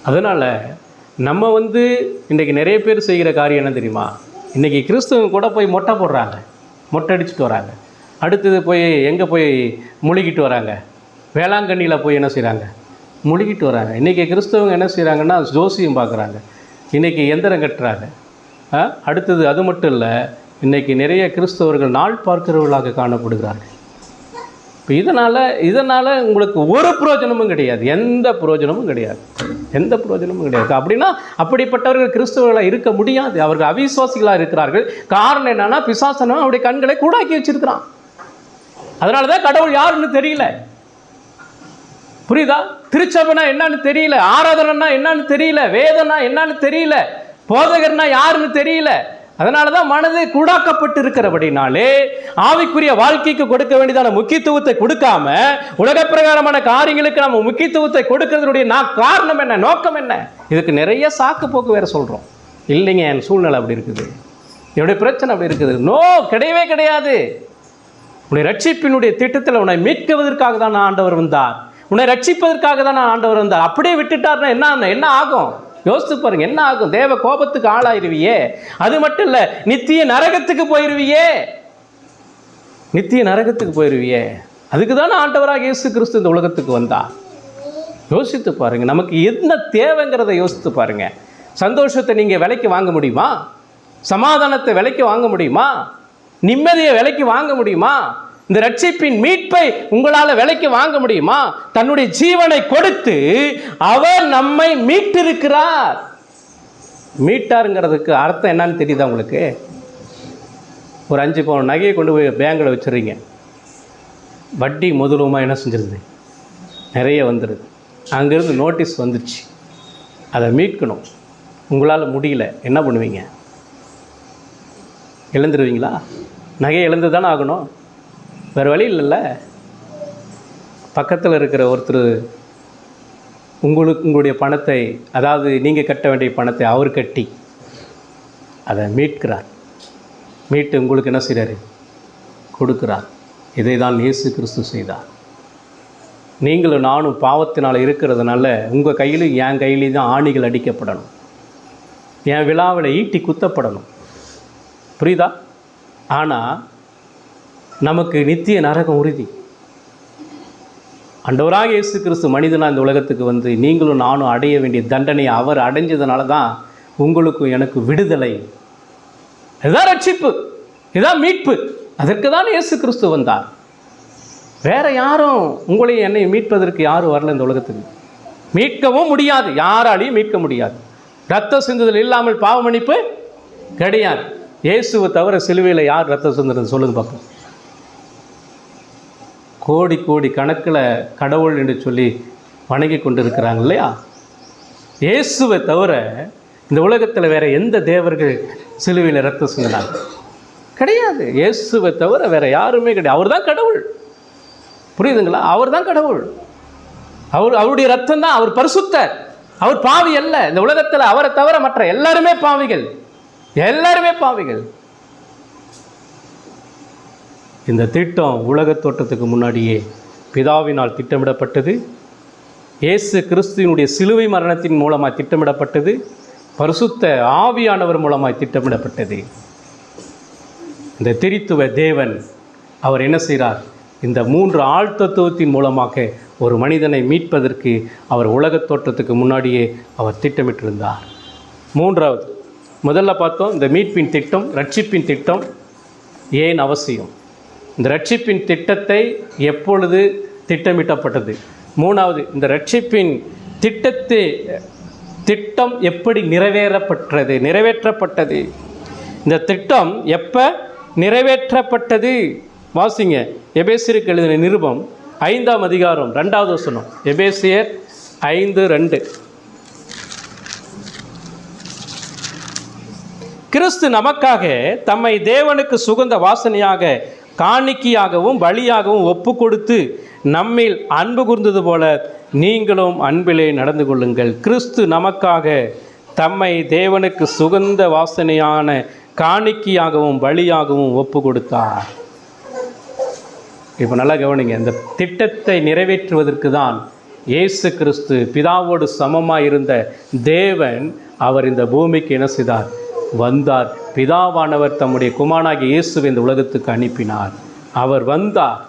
அதனால் நம்ம இன்றைக்கி நிறைய பேர் செய்கிற காரியம் என்ன தெரியுமா? இன்றைக்கி கிறிஸ்துவங்க கூட போய் மொட்டை போடுறாங்க, மொட்டை அடிச்சுட்டு வராங்க. அடுத்தது போய் எங்கே போய் முழுகிட்டு வராங்க? வேளாங்கண்ணியில் போய் என்ன செய்கிறாங்க? முழுகிட்டு வராங்க. இன்றைக்கி கிறிஸ்தவங்க என்ன செய்கிறாங்கன்னா ஜோசியம் பார்க்குறாங்க, இன்றைக்கி எந்திரம் கட்டுறாங்க. அடுத்தது அது மட்டும் இல்லை, இன்றைக்கி நிறைய கிறிஸ்தவர்கள் நாள் பார்க்கிறவர்களாக காணப்படுகிறார்கள். இப்போ இதனால் உங்களுக்கு ஒரு பிரயோஜனமும் கிடையாது, எந்த பிரயோஜனமும் கிடையாது, எந்த பிரயோஜனமும் கிடையாது. அப்படின்னா அப்படிப்பட்டவர்கள் கிறிஸ்தவர்களாக இருக்க முடியாது. அவர்கள் அவிசுவாசிகளாக இருக்கிறார்கள். காரணம் என்னன்னா, பிசாசனம் அவருடைய கண்களை கூடாக்கி வச்சிருக்கிறான். அதனால தான் கடவுள் யாருன்னு தெரியல. புரியுதா? திருச்சபைனா என்னன்னு தெரியல, ஆராதனைனா என்னன்னு தெரியல, வேதனா என்னன்னு தெரியல, போதகர்னா யாருன்னு தெரியல. அதனால தான் மனது கூடாக்கப்பட்டு இருக்கிறபடினாலே ஆவிக்குரிய வாழ்க்கைக்கு கொடுக்க வேண்டியதான முக்கியத்துவத்தை கொடுக்காம உலக பிரகாரமான காரியங்களுக்கு நம்ம முக்கியத்துவத்தை கொடுக்கறதுடைய காரணம் என்ன, நோக்கம் என்ன? இதுக்கு நிறைய சாக்கு போக்கு வேற சொல்கிறோம். இல்லைங்க, என் சூழ்நிலை அப்படி இருக்குது, என்னுடைய பிரச்சனை அப்படி இருக்குது. நோ, கிடையவே கிடையாது. உன்னை ரட்சிப்பினுடைய திட்டத்தில் உன்னை மீட்குவதற்காக தான் ஆண்டவர் வந்தார், உன்னை ரட்சிப்பதற்காக தான் ஆண்டவர் வந்தார். அப்படியே விட்டுட்டார்னா என்ன ஆகும்? யோசித்து பாருங்க, என்ன ஆகும்? தேவ கோபத்துக்கு ஆளாயிருவியே. அது மட்டும் இல்லை, நித்திய நரகத்துக்கு போயிருவியே, நித்திய நரகத்துக்கு போயிருவியே. அதுக்கு தானே ஆண்டவராக இயேசு கிறிஸ்து இந்த உலகத்துக்கு வந்தார். யோசித்து பாருங்க, நமக்கு என்ன தேவைங்கிறத யோசித்து பாருங்க. சந்தோஷத்தை நீங்கள் விலைக்கு வாங்க முடியுமா? சமாதானத்தை விலைக்கு வாங்க முடியுமா? நிம்மதியை விலைக்கு வாங்க முடியுமா? இந்த ரட்சிப்பின் மீட்பை உங்களால் விலைக்கு வாங்க முடியுமா? தன்னுடைய ஜீவனை கொடுத்து அவர் நம்மை மீட்டிருக்கிறார். மீட்டாருங்கிறதுக்கு அர்த்தம் என்னன்னு தெரியுதா உங்களுக்கு? ஒரு 5 பவுன் நகையை கொண்டு போய் பேங்கில் வச்சுறீங்க, வட்டி முதலுமா என்ன செஞ்சிருது? நிறைய வந்துடுது. அங்கேருந்து நோட்டீஸ் வந்துடுச்சு, அதை மீட்கணும், உங்களால் முடியல, என்ன பண்ணுவீங்க? இழந்துருவீங்களா? நகையை இழந்து தானே ஆகணும், வேறு வழி இல்லைல்ல. பக்கத்தில் இருக்கிற ஒருத்தர் உங்களுடைய பணத்தை, அதாவது நீங்கள் கட்ட வேண்டிய பணத்தை அவர் கட்டி அதை மீட்கிறார். மீட்டு உங்களுக்கு என்ன செய்கிறாரு? கொடுக்கிறார். இதை தான் இயேசு கிறிஸ்து செய்தார். நீங்களும் நானும் பாவத்தினால் இருக்கிறதுனால உங்கள் கையிலும் என் கையிலையும் தான் ஆணிகள் அடிக்கப்படணும், என் விழாவில் ஈட்டி குத்தப்படணும். புரியுதா? ஆனால் நமக்கு நித்திய நரகம் உறுதி. ஆண்டவராக இயேசு கிறிஸ்து மனிதனாக இந்த உலகத்துக்கு வந்து நீங்களும் நானும் அடைய வேண்டிய தண்டனையை அவர் அடைஞ்சதுனால தான் உங்களுக்கும் எனக்கு விடுதலை. இதுதான் ரட்சிப்பு, இதுதான் மீட்பு. அதற்கு தான் இயேசு கிறிஸ்து வந்தார். வேற யாரும் உங்களையும் என்னை மீட்பதற்கு யாரும் வரல இந்த உலகத்துக்கு. மீட்கவும் முடியாது, யாராலையும் மீட்க முடியாது. ரத்த சிந்துதல் இல்லாமல் பாவ மன்னிப்பு கிடையாது. இயேசுவை தவிர சிலுவையில் யார் ரத்த சிந்துறது சொல்லுங்க பார்ப்போம். கோடி கோடி கணக்கில் கடவுள் என்று சொல்லி வணங்கி கொண்டு இருக்கிறாங்க இல்லையா? இயேசுவை தவிர இந்த உலகத்தில் வேற எந்த தேவர்கள் சிலுவையில் ரத்தம் சிந்தினாங்க? கிடையாது. இயேசுவை தவிர வேற யாருமே கிடையாது. அவர் தான் கடவுள். புரியுதுங்களா? அவர் தான் கடவுள். அவருடைய ரத்தம் தான். அவர் பரிசுத்தர், அவர் பாவி அல்ல. இந்த உலகத்தில் அவரை தவிர மற்ற எல்லாருமே பாவிகள், எல்லாருமே பாவிகள். இந்த திட்டம் உலக தோற்றத்துக்கு முன்னாடியே பிதாவினால் திட்டமிடப்பட்டது. இயேசு கிறிஸ்துவினுடைய சிலுவை மரணத்தின் மூலமாய் திட்டமிடப்பட்டது. பரிசுத்த ஆவியானவர் மூலமாய் திட்டமிடப்பட்டது. இந்த திரித்துவ தேவன் அவர் என்ன செய்கிறார்? இந்த 3 ஆழ்த்தத்துவத்தின் மூலமாக ஒரு மனிதனை மீட்பதற்கு அவர் உலகத் தோற்றத்துக்கு முன்னாடியே அவர் திட்டமிட்டிருந்தார். மூன்றாவது, முதல்ல பார்த்தோம் இந்த மீட்பின் திட்டம், ரட்சிப்பின் திட்டம் ஏன் அவசியம், இந்த ரட்சிப்பின் திட்டத்தை எப்பொழுது திட்டமிட்டப்பட்டது. மூணாவது, இந்த ரட்சிப்பின் திட்டம் எப்படி நிறைவேற்றப்பட்டது. இந்த திட்டம் எப்போ நிறைவேற்றப்பட்டது? வாசிங்க, எபேசியருக்கு எழுதின நிருபம் 5ஆம் அதிகாரம் 2வது வசனம். எபேசியர் 5:2. கிறிஸ்து நமக்காக தம்மை தேவனுக்கு சுகந்த வாசனையாக காணிக்கையாகவும் பலியாகவும் ஒப்பு கொடுத்து நம்மில் அன்பு கூர்ந்தது போல நீங்களும் அன்பிலே நடந்து கொள்ளுங்கள். கிறிஸ்து நமக்காக தம்மை தேவனுக்கு சுகந்த வாசனையான காணிக்கையாகவும் பலியாகவும் ஒப்பு கொடுத்தார். இப்போ நல்லா கவனிங்க, இந்த திட்டத்தை நிறைவேற்றுவதற்கு தான் இயேசு கிறிஸ்து பிதாவோடு சமமாக இருந்த தேவன் அவர் இந்த பூமிக்கு என்ன செய்தார்? வந்தார். பிதாவானவர் தம்முடைய குமாரனாகிய இயேசுவை இந்த உலகத்துக்கு அனுப்பினார். அவர் வந்தார்,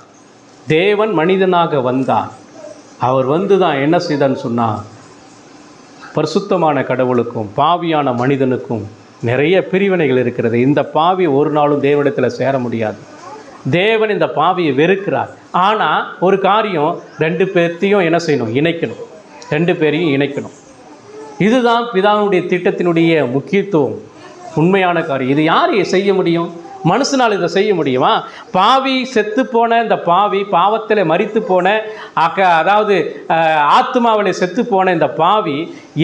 தேவன் மனிதனாக வந்தார். அவர் வந்து தான் என்ன செய்தான்னு சொன்னால், பரிசுத்தமான கடவுளுக்கும் பாவியான மனிதனுக்கும் நிறைய பிரிவினைகள் இருக்கிறது. இந்த பாவி ஒரு நாளும் தேவனிடத்தில் சேர முடியாது. தேவன் இந்த பாவியை வெறுக்கிறார். ஆனால் ஒரு காரியம், 2 பேர்த்தையும் என்ன செய்யணும்? இணைக்கணும். 2 பேரையும் இணைக்கணும். இதுதான் பிதாவுடைய திட்டத்தினுடைய முக்கியத்துவம், உண்மையான காரியம். இது யார் செய்ய முடியும்? மனுஷனால் இதை செய்ய முடியுமா? பாவி செத்து போன இந்த பாவி, பாவத்தில் மரித்து போன அதாவது ஆத்மாவில் செத்து போன இந்த பாவி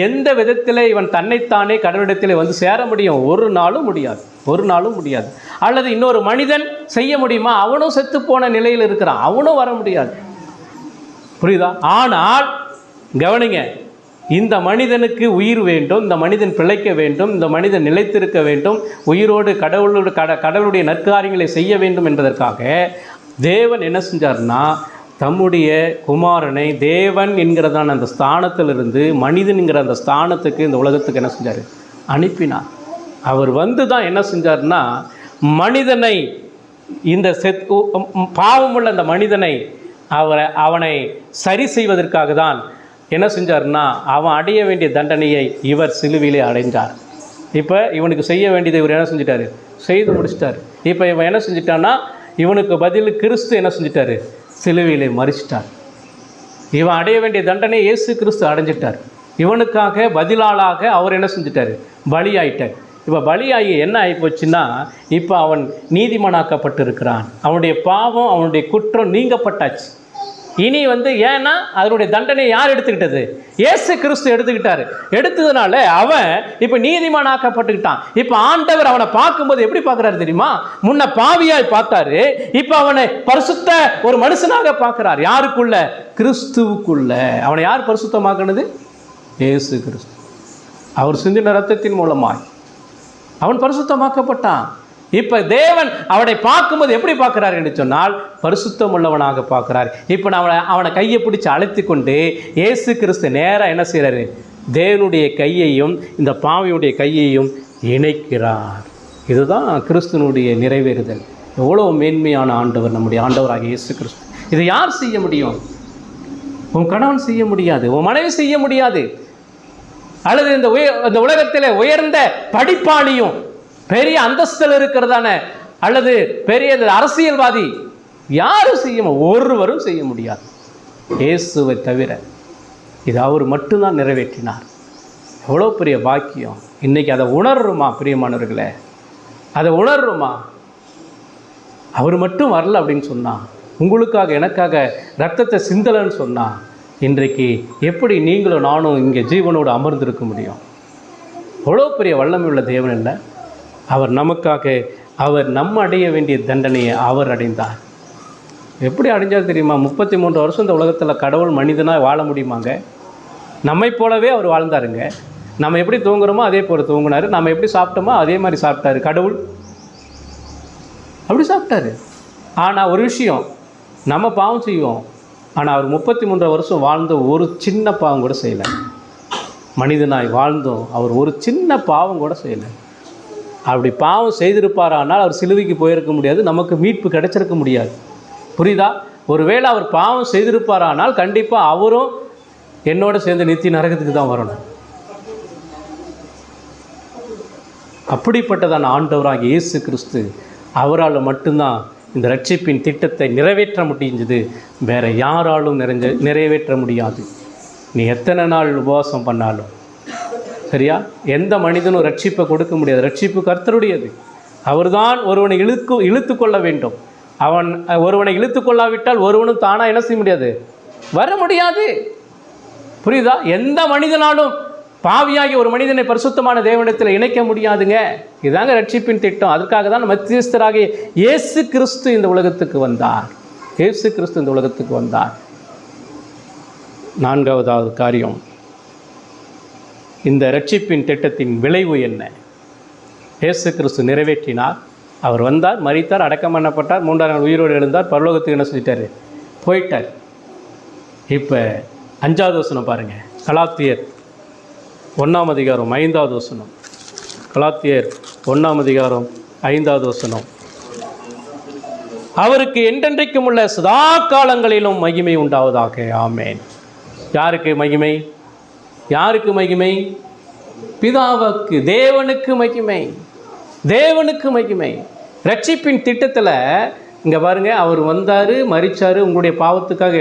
எந்த விதத்தில் இவன் தன்னைத்தானே கடவுளிடத்தில் வந்து சேர முடியும்? ஒரு நாளும் முடியாது, ஒரு நாளும் முடியாது. அல்லது இன்னொரு மனிதன் செய்ய முடியுமா? அவனும் செத்து போன நிலையில் இருக்கிறான், அவனும் வர முடியாது. புரியுதா? ஆனால் கவனிங்க, இந்த மனிதனுக்கு உயிர் வேண்டும், இந்த மனிதன் பிழைக்க வேண்டும், இந்த மனிதன் நிலைத்திருக்க வேண்டும், உயிரோடு கடவுளுடைய நற்காரியங்களை செய்ய வேண்டும் என்பதற்காக தேவன் என்ன செஞ்சார்னா, தம்முடைய குமாரனை தேவன் என்கிறதான அந்த ஸ்தானத்திலிருந்து மனிதன்கிற அந்த ஸ்தானத்துக்கு இந்த உலகத்துக்கு என்ன செஞ்சார்? அனுப்பினார். அவர் வந்து தான் என்ன செஞ்சார்னா, மனிதனை இந்த பாவமுள்ள அந்த மனிதனை அவனை சரி செய்வதற்காக தான் என்ன செஞ்சார்னா, அவன் அடைய வேண்டிய தண்டனையை இவர் சிலுவையிலே அடைஞ்சார். இப்போ இவனுக்கு செய்ய வேண்டியதை இவர் என்ன செஞ்சிட்டாரு? செய்து முடிச்சிட்டார். இப்போ இவன் என்ன செஞ்சிட்டான்னா, இவனுக்கு பதில் கிறிஸ்து என்ன செஞ்சிட்டாரு? சிலுவையிலே மறிச்சிட்டார். இவன் அடைய வேண்டிய தண்டனை இயேசு கிறிஸ்து அடைஞ்சிட்டார். இவனுக்காக பதிலாளாக அவர் என்ன செஞ்சிட்டார்? பலியாயிட்டார். இப்போ பலியாகி என்ன ஆகிப்போச்சுன்னா, இப்போ அவன் நீதிமானாக்கப்பட்டு இருக்கிறான். அவனுடைய பாவம், அவனுடைய குற்றம் நீங்கப்பட்டாச்சு. இனி ஏன்னா அதனுடைய தண்டனை யார் எடுத்துக்கிட்டது? இயேசு கிறிஸ்து எடுத்துக்கிட்டாரு. எடுத்ததுனால அவன் இப்போ நீதிமானாக்கப்பட்டுக்கிட்டான். இப்போ ஆண்டவர் அவனை பார்க்கும்போது எப்படி பார்க்குறாரு தெரியுமா? முன்ன பாவியாய் பார்த்தாரு, இப்போ அவனை பரிசுத்த ஒரு மனுஷனாக பார்க்குறார். யாருக்குள்ள? கிறிஸ்துவுக்குள்ள. அவனை யார் பரிசுத்தமாக்குனது? இயேசு கிறிஸ்து. அவர் சிந்தின ரத்தத்தின் மூலமாய் அவன் பரிசுத்தமாக்கப்பட்டான். இப்போ தேவன் அவனை பார்க்கும்போது எப்படி பார்க்குறாரு என்று சொன்னால், பரிசுத்தம் உள்ளவனாக பார்க்குறார். இப்போ அவனை கையை பிடிச்சி அழைத்து கொண்டு இயேசு கிறிஸ்து நேராக என்ன செய்கிறாரு? தேவனுடைய கையையும் இந்த பாவியுடைய கையையும் இணைக்கிறார். இதுதான் கிறிஸ்துவனுடைய நிறைவேறுதல். எவ்வளோ மேன்மையான ஆண்டவர் நம்முடைய ஆண்டவராக இயேசு கிறிஸ்து. இதை யார் செய்ய முடியும்? உன் கணவன் செய்ய முடியாது, உன் மனைவி செய்ய முடியாது, அல்லது இந்த உலகத்தில் உயர்ந்த படிப்பாளியும் பெரிய அந்தஸ்தில் இருக்கிறதான அல்லது பெரிய அரசியல்வாதி யாரும் ஒருவரும் செய்ய முடியாது இயேசுவை தவிர. இது அவர் மட்டும்தான் நிறைவேற்றினார். எவ்வளோ பெரிய பாக்கியம்! இன்றைக்கி அதை உணர்றோமா பிரியமானவர்களே? அதை உணர்றோமா? அவர் மட்டும் வரல அப்படின்னு சொன்னால், உங்களுக்காக எனக்காக ரத்தத்தை சிந்தலைன்னு சொன்னால், இன்றைக்கு எப்படி நீங்களும் நானும் இங்கே ஜீவனோடு அமர்ந்திருக்க முடியும்? எவ்வளோ பெரிய வல்லமை உள்ள தேவன் இல்லை? அவர் நமக்காக, அவர் நம்ம அடைய வேண்டிய தண்டனையை அவர் அடைந்தார். எப்படி அடைஞ்சால் தெரியுமா? 33 வருஷம் இந்த உலகத்தில் கடவுள் மனிதனாக வாழ முடியுமாங்க? நம்மை போலவே அவர் வாழ்ந்தாருங்க. நம்ம எப்படி தூங்குறோமோ அதே போல் தூங்கினார். நம்ம எப்படி சாப்பிட்டோமோ அதே மாதிரி சாப்பிட்டாரு. கடவுள் அப்படி சாப்பிட்டாரு. ஆனால் ஒரு விஷயம், நம்ம பாவம் செய்வோம். ஆனால் அவர் 33 வருஷம் வாழ்ந்த ஒரு சின்ன பாவம் கூட செய்யலை. மனிதனாய் வாழ்ந்தோம், அவர் ஒரு சின்ன பாவம் கூட செய்யலை. அப்படி பாவம் செய்திருப்பாரானால் அவர் சிலுவைக்கு போயிருக்க முடியாது, நமக்கு மீட்பு கிடைச்சிருக்க முடியாது. புரியுதா? ஒருவேளை அவர் பாவம் செய்திருப்பாரானால் கண்டிப்பாக அவரும் என்னோட சேர்ந்து நித்திய நரகத்துக்கு தான் வரணும். அப்படிப்பட்டதான ஆண்டவராக இயேசு கிறிஸ்து, அவரால் மட்டும்தான் இந்த ரட்சிப்பின் திட்டத்தை நிறைவேற்ற முடிஞ்சது. வேறு யாராலும் நிறைவேற்ற முடியாது. நீ எத்தனை நாள் உபவாசம் பண்ணாலும் சரியா, எந்த மனிதனும் ரட்சிப்பை கொடுக்க முடியாது. ரட்சிப்பு கர்த்தருடையது. அவர்தான் ஒருவனை இழுத்து கொள்ள வேண்டும். அவன் ஒருவனை இழுத்து கொள்ளாவிட்டால் ஒருவனும் தானாக என்ன செய்ய முடியாது, வர முடியாது. புரியுதா? எந்த மனிதனாலும் பாவியாகி ஒரு மனிதனை பரிசுத்தமான தேவனிடத்தில் இணைக்க முடியாதுங்க. இதுதாங்க ரட்சிப்பின் திட்டம். அதற்காக தான் மத்தியஸ்தராகிய இயேசு கிறிஸ்து இந்த உலகத்துக்கு வந்தார். இயேசு கிறிஸ்து இந்த உலகத்துக்கு வந்தார். 4வது காரியம், இந்த ரட்சிப்பின் திட்டத்தின் விளைவு என்ன? இயேசு கிறிஸ்து நிறைவேற்றினார். அவர் வந்தார், மரித்தார், அடக்கம் பண்ணப்பட்டார், 3ஆம் நாள் உயிரோடு எழுந்தார், பரலோகத்துக்கு என்ன செஞ்சிட்டார்? போயிட்டார். இப்போ 5வது வசனம் பாருங்கள். கலாத்தியர் 1ஆம் அதிகாரம் 5வது வசனம். கலாத்தியர் 1ஆம் அதிகாரம் 5வது வசனம். அவருக்கு என்றென்றைக்கும் உள்ள சதா காலங்களிலும் மகிமை உண்டாவதாக. ஆமேன். யாருக்கு மகிமை? யாருக்கு மகிமை? பிதாவுக்கு, தேவனுக்கு மகிமை. தேவனுக்கு மகிமை. ரட்சிப்பின் திட்டத்தில் இங்கே பாருங்கள், அவர் வந்தார், மரித்தார், உங்களுடைய பாவத்துக்காக,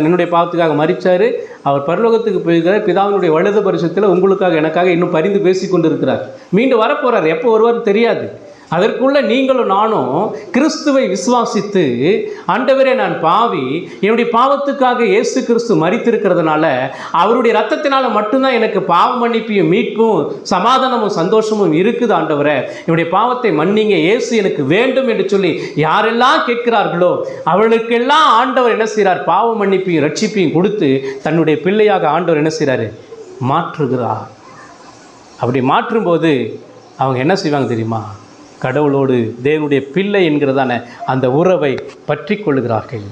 என்னுடைய பாவத்துக்காக மரித்தார். அவர் பரலோகத்துக்கு போயிருக்கிறார். பிதாவினுடைய வலது பரிசுத்தில் உங்களுக்காக எனக்காக இன்னும் பரிந்து பேசி கொண்டு இருக்கிறார். மீண்டும் வரப்போகிறார். எப்போ வருவார் தெரியாது. அதற்குள்ள நீங்களும் நானும் கிறிஸ்துவை விசுவாசித்து, ஆண்டவரே நான் பாவி, என்னுடைய பாவத்துக்காக இயேசு கிறிஸ்து மரித்திருக்கிறதுனால அவருடைய இரத்தத்தினால மட்டும்தான் எனக்கு பாவ மன்னிப்பையும் மீட்பும் சமாதானமும் சந்தோஷமும் இருக்குது. ஆண்டவரே என்னுடைய பாவத்தை மன்னிங்க, இயேசு எனக்கு வேண்டும் என்று சொல்லி யாரெல்லாம் கேட்கிறார்களோ அவர்களுக்கெல்லாம் ஆண்டவர் என்ன செய்கிறார்? பாவ மன்னிப்பையும் ரட்சிப்பையும் கொடுத்து தன்னுடைய பிள்ளையாக ஆண்டவர் என்ன செய்கிறாரு? மாற்றுகிறார். அப்படி மாற்றும்போது அவங்க என்ன செய்வாங்க தெரியுமா? கடவுளோடு, தேவனுடைய பிள்ளை என்கிறதான அந்த உறவை பற்றி கொள்ளுகிறார்கள்.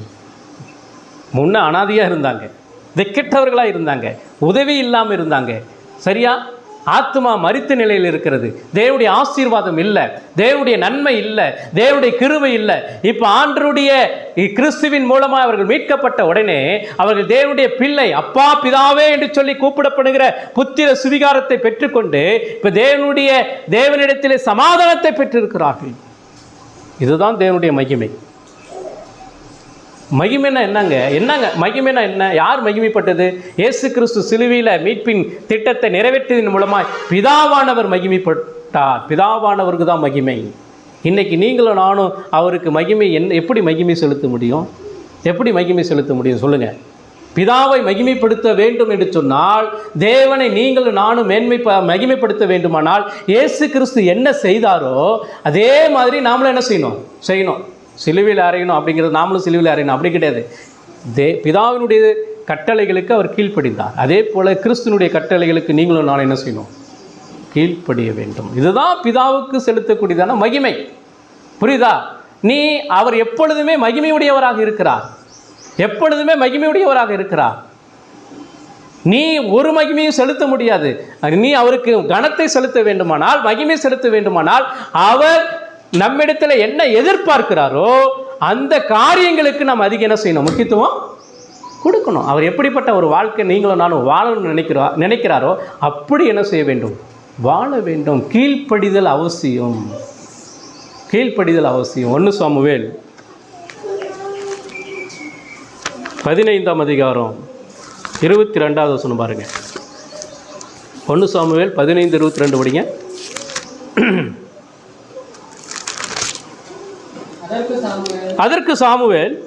முன்ன அனாதையாக இருந்தாங்க, திக்கற்றவர்களாக இருந்தாங்க, உதவி இல்லாமல் இருந்தாங்க. சரியா? ஆத்மா மரித்த நிலையில் இருக்கிறது. தேவனுடைய ஆசீர்வாதம் இல்லை, தேவனுடைய நன்மை இல்லை, தேவனுடைய கிருபை இல்லை. இப்போ ஆண்டவருடைய கிறிஸ்துவின் மூலமாக அவர்கள் மீட்கப்பட்ட உடனே அவர்கள் தேவனுடைய பிள்ளை, அப்பா பிதாவே என்று சொல்லி கூப்பிடப்படுகிற புத்திர சுவிகாரத்தை பெற்றுக்கொண்டு இப்போ தேவனிடத்திலே சமாதானத்தை பெற்றிருக்கிறார்கள். இதுதான் தேவனுடைய மகிமை. மகிமைனா என்னங்க மகிமைனா என்ன? யார் மகிமைப்பட்டது? இயேசு கிறிஸ்து சிலுவையில் மீட்பின் திட்டத்தை நிறைவேற்றியதன் மூலமாக பிதாவானவர் மகிமைப்பட்டார். பிதாவானவருக்கு தான் மகிமை. இன்னைக்கு நீங்களும் நானும் அவருக்கு மகிமை எப்படி மகிமை செலுத்த முடியும்? எப்படி மகிமை செலுத்த முடியும் சொல்லுங்கள்? பிதாவை மகிமைப்படுத்த வேண்டும் என்று சொன்னால், தேவனை நீங்களும் நானும் மகிமைப்படுத்த வேண்டுமானால் இயேசு கிறிஸ்து என்ன செய்தாரோ அதே மாதிரி நாமளும் என்ன செய்யணும். சிலுவையில் அறையணும் அப்படிங்கிறது நாமளும் சிலுவையில் அறையணும் அப்படி கிடையாது. பிதாவினுடைய கட்டளைகளுக்கு அவர் கீழ்ப்படிந்தார். அதே போல் கிறிஸ்துனுடைய கட்டளைகளுக்கு நீங்களும் நான் என்ன செய்யணும்? கீழ்ப்படிய வேண்டும். இதுதான் பிதாவுக்கு செலுத்தக்கூடியதான மகிமை. புரியுதா? அவர் எப்பொழுதுமே மகிமையுடையவராக இருக்கிறார். எப்பொழுதுமே மகிமையுடையவராக இருக்கிறார். நீ ஒரு மகிமையும் செலுத்த முடியாது. நீ அவருக்கு கனத்தை செலுத்த வேண்டுமானால், மகிமை செலுத்த வேண்டுமானால், அவர் நம்மிடத்தில் என்ன எதிர்பார்க்கிறாரோ அந்த காரியங்களுக்கு நாம் அதிகம் என்ன செய்யணும்? முக்கியத்துவம் கொடுக்கணும். அவர் எப்படிப்பட்ட ஒரு வாழ்க்கை நீங்களும் நானும் வாழணும்னு நினைக்கிறாரோ அப்படி என்ன செய்ய வேண்டும்? வாழ வேண்டும். கீழ்ப்படிதல் அவசியம். கீழ்ப்படிதல் அவசியம். 1 சாமுவேல் 15ஆம் அதிகாரம் 22வது வசனம் பாருங்கள். 1 சாமுவேல் 15:22 படிங்க. அதற்கு சாமுவேல்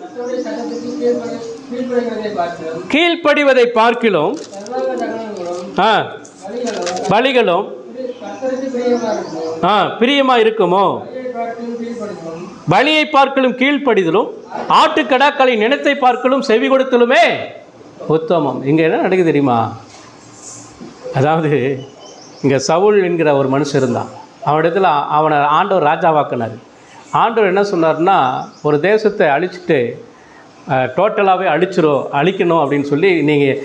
கீழ்ப்படிவதை பார்க்கிலும் பலிகளும் பிரியமா இருக்குமோ, பலியை பார்க்கலும் கீழ்ப்படிதலும் ஆட்டுக்கடாக்களின் நினைத்தை பார்க்கலும் செவி கொடுத்தலுமே உத்தமம். இங்கே என்ன நடக்குது தெரியுமா? அதாவது இங்கே சவுல் என்கிற ஒரு மனுஷன் இருந்தான். அவனிடத்தில் அவனை ஆண்டவர் ராஜாவாக்கினார். ஆண்டவர் என்ன சொன்னார்னா, ஒரு தேசத்தை அழிச்சிட்டு டோட்டலாகவே அழிக்கணும் அப்படின்னு சொல்லி நீங்கள்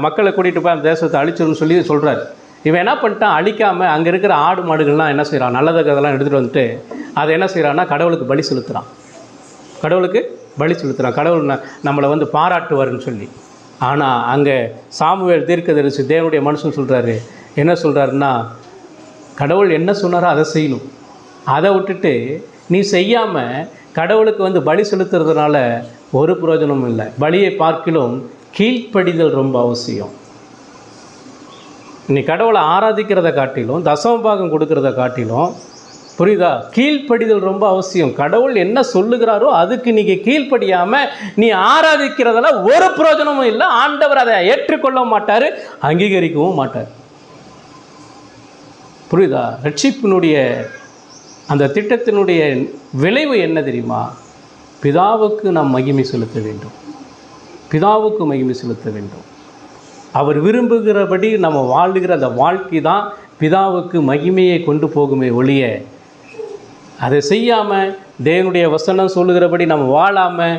மக்களை கூட்டிகிட்டு போய் அந்த தேசத்தை அழிச்சிருன்னு சொல்லி சொல்கிறார். இவன் என்ன பண்ணிட்டான், அழிக்காமல் அங்கே இருக்கிற ஆடு மாடுகள்லாம் என்ன செய்கிறான், நல்லதெல்லாம் எடுத்துகிட்டு வந்துட்டு அதை என்ன செய்கிறான்னா கடவுளுக்கு பலி செலுத்துகிறான். கடவுள் நம்மளை வந்து பாராட்டுவார்னு சொல்லி. ஆனால் அங்கே சாமுவேல் தீர்க்கதரிசி தேவனுடைய மனுஷன் சொல்கிறாரு, என்ன சொல்கிறாருன்னா, கடவுள் என்ன சொன்னாரோ அதை செய்யணும். அதை விட்டுட்டு நீ செய்யாமல் கடவுளுக்கு வந்து பலி செலுத்துறதுனால ஒரு பிரயோஜனமும் இல்லை. பலியை பார்க்கிலும் கீழ்ப்படிதல் ரொம்ப அவசியம். நீ கடவுளை ஆராதிக்கிறத காட்டிலும் தசமபாகம் கொடுக்கறத காட்டிலும், புரியுதா, கீழ்ப்படிதல் ரொம்ப அவசியம். கடவுள் என்ன சொல்லுகிறாரோ அதுக்கு நீங்கள் கீழ்ப்படியாமல் நீ ஆராதிக்கிறதால ஒரு பிரயோஜனமும் இல்லை. ஆண்டவர் அதை ஏற்றுக்கொள்ளவும் மாட்டார், அங்கீகரிக்கவும் மாட்டார். புரியுதா? ரட்சிப்பினுடைய அந்த திட்டத்தினுடைய விளைவு என்ன தெரியுமா? பிதாவுக்கு நாம் மகிமை செலுத்த வேண்டும். பிதாவுக்கு மகிமை செலுத்த வேண்டும். அவர் விரும்புகிறபடி நம்ம வாழுகிற அந்த வாழ்க்கை தான் பிதாவுக்கு மகிமையை கொண்டு போகுமே ஒழிய, அதை செய்யாமல் தேவனுடைய வசனம் சொல்லுகிறபடி நம்ம வாழாமல்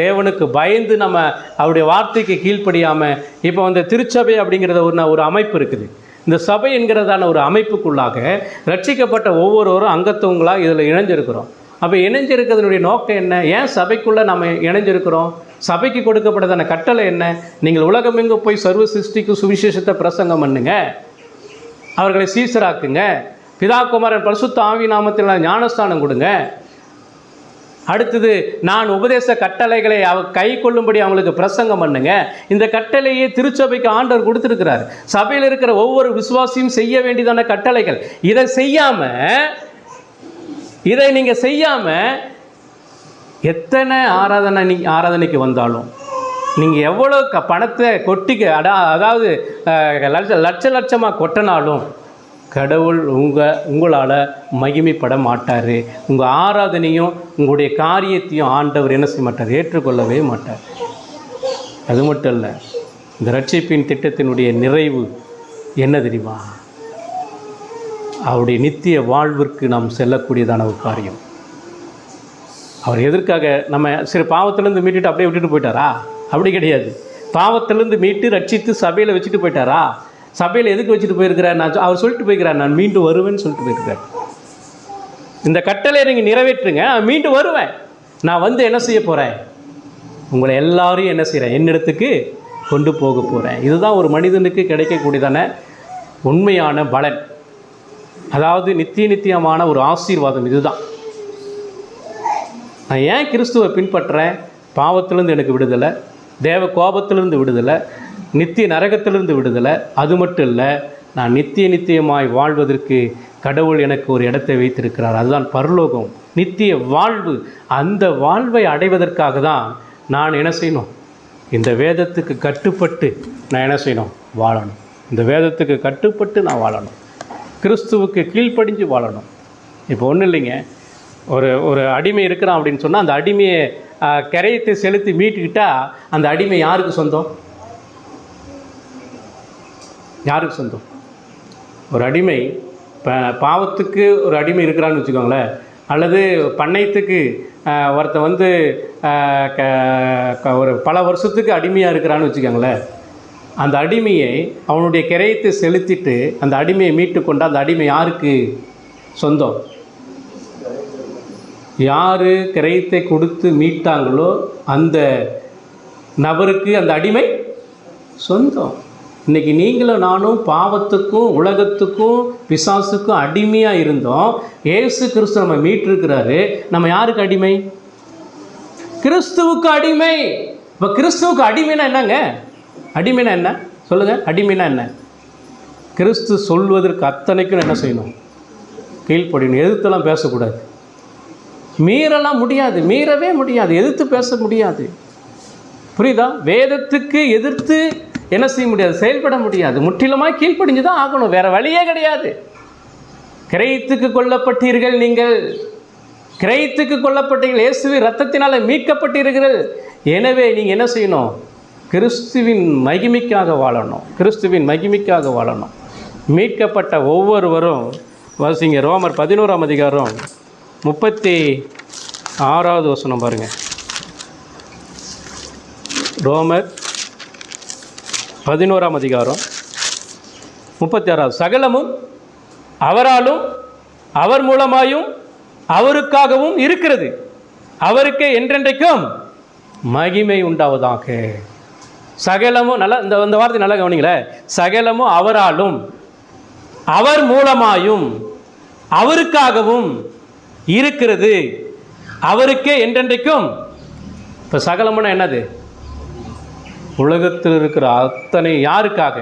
தேவனுக்கு பயந்து நம்ம அவருடைய வார்த்தைக்கு கீழ்ப்படியாமல், இப்போ வந்து திருச்சபை அப்படிங்கிறத ஒரு அமைப்பு இருக்குது. இந்த சபை என்கிறதான ஒரு அமைப்புக்குள்ளாக ரட்சிக்கப்பட்ட ஒவ்வொருவரும் அங்கத்தவங்களாக இதில் இணைஞ்சிருக்கிறோம். அப்போ இணைஞ்சிருக்கிறதுனுடைய நோக்கம் என்ன? ஏன் சபைக்குள்ளே நம்ம இணைஞ்சிருக்கிறோம்? சபைக்கு கொடுக்கப்பட்டதான கட்டளை என்ன? நீங்கள் உலகமெங்கு போய் சர்வ சிருஷ்டிக்கு சுவிசேஷத்தை பிரசங்கம் பண்ணுங்க, அவர்களை சீசராக்குங்க, பிதா குமாரன் பரிசுத்த ஆவி நாமத்தில் ஞானஸ்தானம் கொடுங்க. அடுத்தது, நான் உபதேச கட்டளைகளை கை கொள்ளும்படி அவங்களுக்கு பிரசங்கம் பண்ணுங்க. இந்த கட்டளையே திருச்சபைக்கு ஆண்டவர் கொடுத்துருக்கிறார். சபையில் இருக்கிற ஒவ்வொரு விசுவாசியும் செய்ய வேண்டியதான கட்டளைகள். இதை நீங்கள் செய்யாமல் எத்தனை ஆராதனைக்கு வந்தாலும், நீங்கள் எவ்வளோ பணத்தை அதாவது லட்சமாக கொட்டினாலும் கடவுள் உங்களால் மகிமைப்பட மாட்டார். உங்கள் ஆராதனையும் உங்களுடைய காரியத்தையும் ஆண்டவர் என்ன செய்ய மாட்டார், ஏற்றுக்கொள்ளவே மாட்டார். அது மட்டும் இல்லை, இந்த ரட்சிப்பின் திட்டத்தினுடைய நிறைவு என்ன தெரியுமா? அவருடைய நித்திய வாழ்விற்கு நாம் செல்லக்கூடியதான ஒரு காரியம். அவர் எதற்காக நம்ம சரி பாவத்திலேருந்து மீட்டுட்டு அப்படியே விட்டுட்டு போயிட்டாரா? அப்படி கிடையாது. பாவத்திலேருந்து மீட்டு ரட்சித்து சபையில் வச்சுட்டு போயிட்டாரா? சபையில் எதுக்கு வச்சுட்டு போயிருக்கிறார்? அவர் சொல்லிட்டு போயிருக்கிறார், நான் மீண்டும் வருவேன்னு சொல்லிட்டு போயிருக்கிறார். இந்த கட்டளை நீங்கள் நிறைவேற்றுங்க, நான் மீண்டும் வருவேன். நான் வந்து என்ன செய்ய போகிறேன்? உங்களை எல்லாரையும் என்ன செய்கிறேன்? என்னிடத்துக்கு கொண்டு போக போகிறேன். இதுதான் ஒரு மனிதனுக்கு கிடைக்கக்கூடியதான உண்மையான பலன். அதாவது நித்தியமான ஒரு ஆசீர்வாதம். இதுதான் நான் ஏன் கிறிஸ்துவை பின்பற்றுறேன். பாவத்திலிருந்து எனக்கு விடுதலை, தேவ கோபத்திலிருந்து விடுதலை, நித்திய நரகத்திலிருந்து விடுதலை. அது மட்டும் இல்லை, நான் நித்தியமாய் வாழ்வதற்கு கடவுள் எனக்கு ஒரு இடத்தை வைத்திருக்கிறார். அதுதான் பரலோகம், நித்திய வாழ்வு. அந்த வாழ்வை அடைவதற்காக தான் நான் என்ன செய்யணும்? இந்த வேதத்துக்கு கட்டுப்பட்டு நான் என்ன செய்யணும்? வாழணும். இந்த வேதத்துக்கு கட்டுப்பட்டு நான் வாழணும். கிறிஸ்துவுக்கு கீழ்ப்படிஞ்சு வாழணும். இப்போ ஒன்றும் இல்லைங்க, ஒரு அடிமை இருக்கிறான் அப்படின்னு சொன்னால் அந்த அடிமையை கரையத்தை செலுத்தி மீட்டுக்கிட்டால் அந்த அடிமை யாருக்கு சொந்தம்? யாருக்கு சொந்தம்? ஒரு அடிமை பாவத்துக்கு ஒரு அடிமை இருக்கிறான்னு வச்சுக்கோங்களேன், அல்லது பண்ணையத்துக்கு ஒருத்தன் வந்து ஒரு பல வருஷத்துக்கு அடிமையாக இருக்கிறான்னு வச்சுக்கோங்களேன். அந்த அடிமையை அவனுடைய கிரயத்தை செலுத்திட்டு அந்த அடிமையை மீட்டு கொண்டு அந்த அடிமை யாருக்கு சொந்தம்? யார் கிரயத்தை கொடுத்து மீட்டாங்களோ அந்த நபருக்கு அந்த அடிமை சொந்தம். இன்றைக்கி நீங்களும் நானும் பாவத்துக்கும் உலகத்துக்கும் பிசாசுக்கும் அடிமையாக இருந்தோம். இயேசு கிறிஸ்து நம்ம மீட்டிருக்கிறாரு. நம்ம யாருக்கு அடிமை? கிறிஸ்துவுக்கு அடிமை. இப்போ கிறிஸ்துவுக்கு அடிமைனா என்னங்க? அடிமைனா என்ன சொல்லுங்கள்? அடிமைனா என்ன? கிறிஸ்து சொல்வதற்கு அத்தனைக்கும் என்ன செய்யணும்? கீழ்ப்படியணும். எதிர்த்தெல்லாம் பேசக்கூடாது. மீறலாம் முடியாது, மீறவே முடியாது, எதிர்த்து பேச முடியாது. புரியுதா? வேதத்துக்கு எதிர்த்து என்ன செய்ய முடியாது? செயல்பட முடியாது. முற்றிலுமாக கீழ்ப்படிஞ்சு தான் ஆகணும், வேறு வழியே கிடையாது. கிரயத்துக்கு கொல்லப்பட்டீர்கள், நீங்கள் கிரயத்துக்கு கொல்லப்பட்டீர்கள், இயேசுவின் இரத்தத்தினால் மீட்கப்பட்டீர்கள். எனவே நீங்கள் என்ன செய்யணும்? கிறிஸ்துவின் மகிமைக்காக வாழணும், கிறிஸ்துவின் மகிமைக்காக வாழணும். மீட்கப்பட்ட ஒவ்வொருவரும் வாசிங்க, ரோமர் 11ஆம் அதிகாரம் 36வது வசனம் பாருங்கள். ரோமர் 11ஆம் அதிகாரம் 36. சகலமும் அவராலும் அவர் மூலமாயும் அவருக்காகவும் இருக்கிறது, அவருக்கே என்றென்றைக்கும் மகிமை உண்டாவதாக. சகலமும் நல்லா இந்த வார்த்தை நல்லா கவனிங்களே. சகலமும் அவராலும் அவர் மூலமாயும் அவருக்காகவும் இருக்கிறது, அவருக்கே என்றென்றைக்கும். இப்போ சகலம்னா என்னது? உலகத்தில் இருக்கிற அத்தனை யாருக்காக?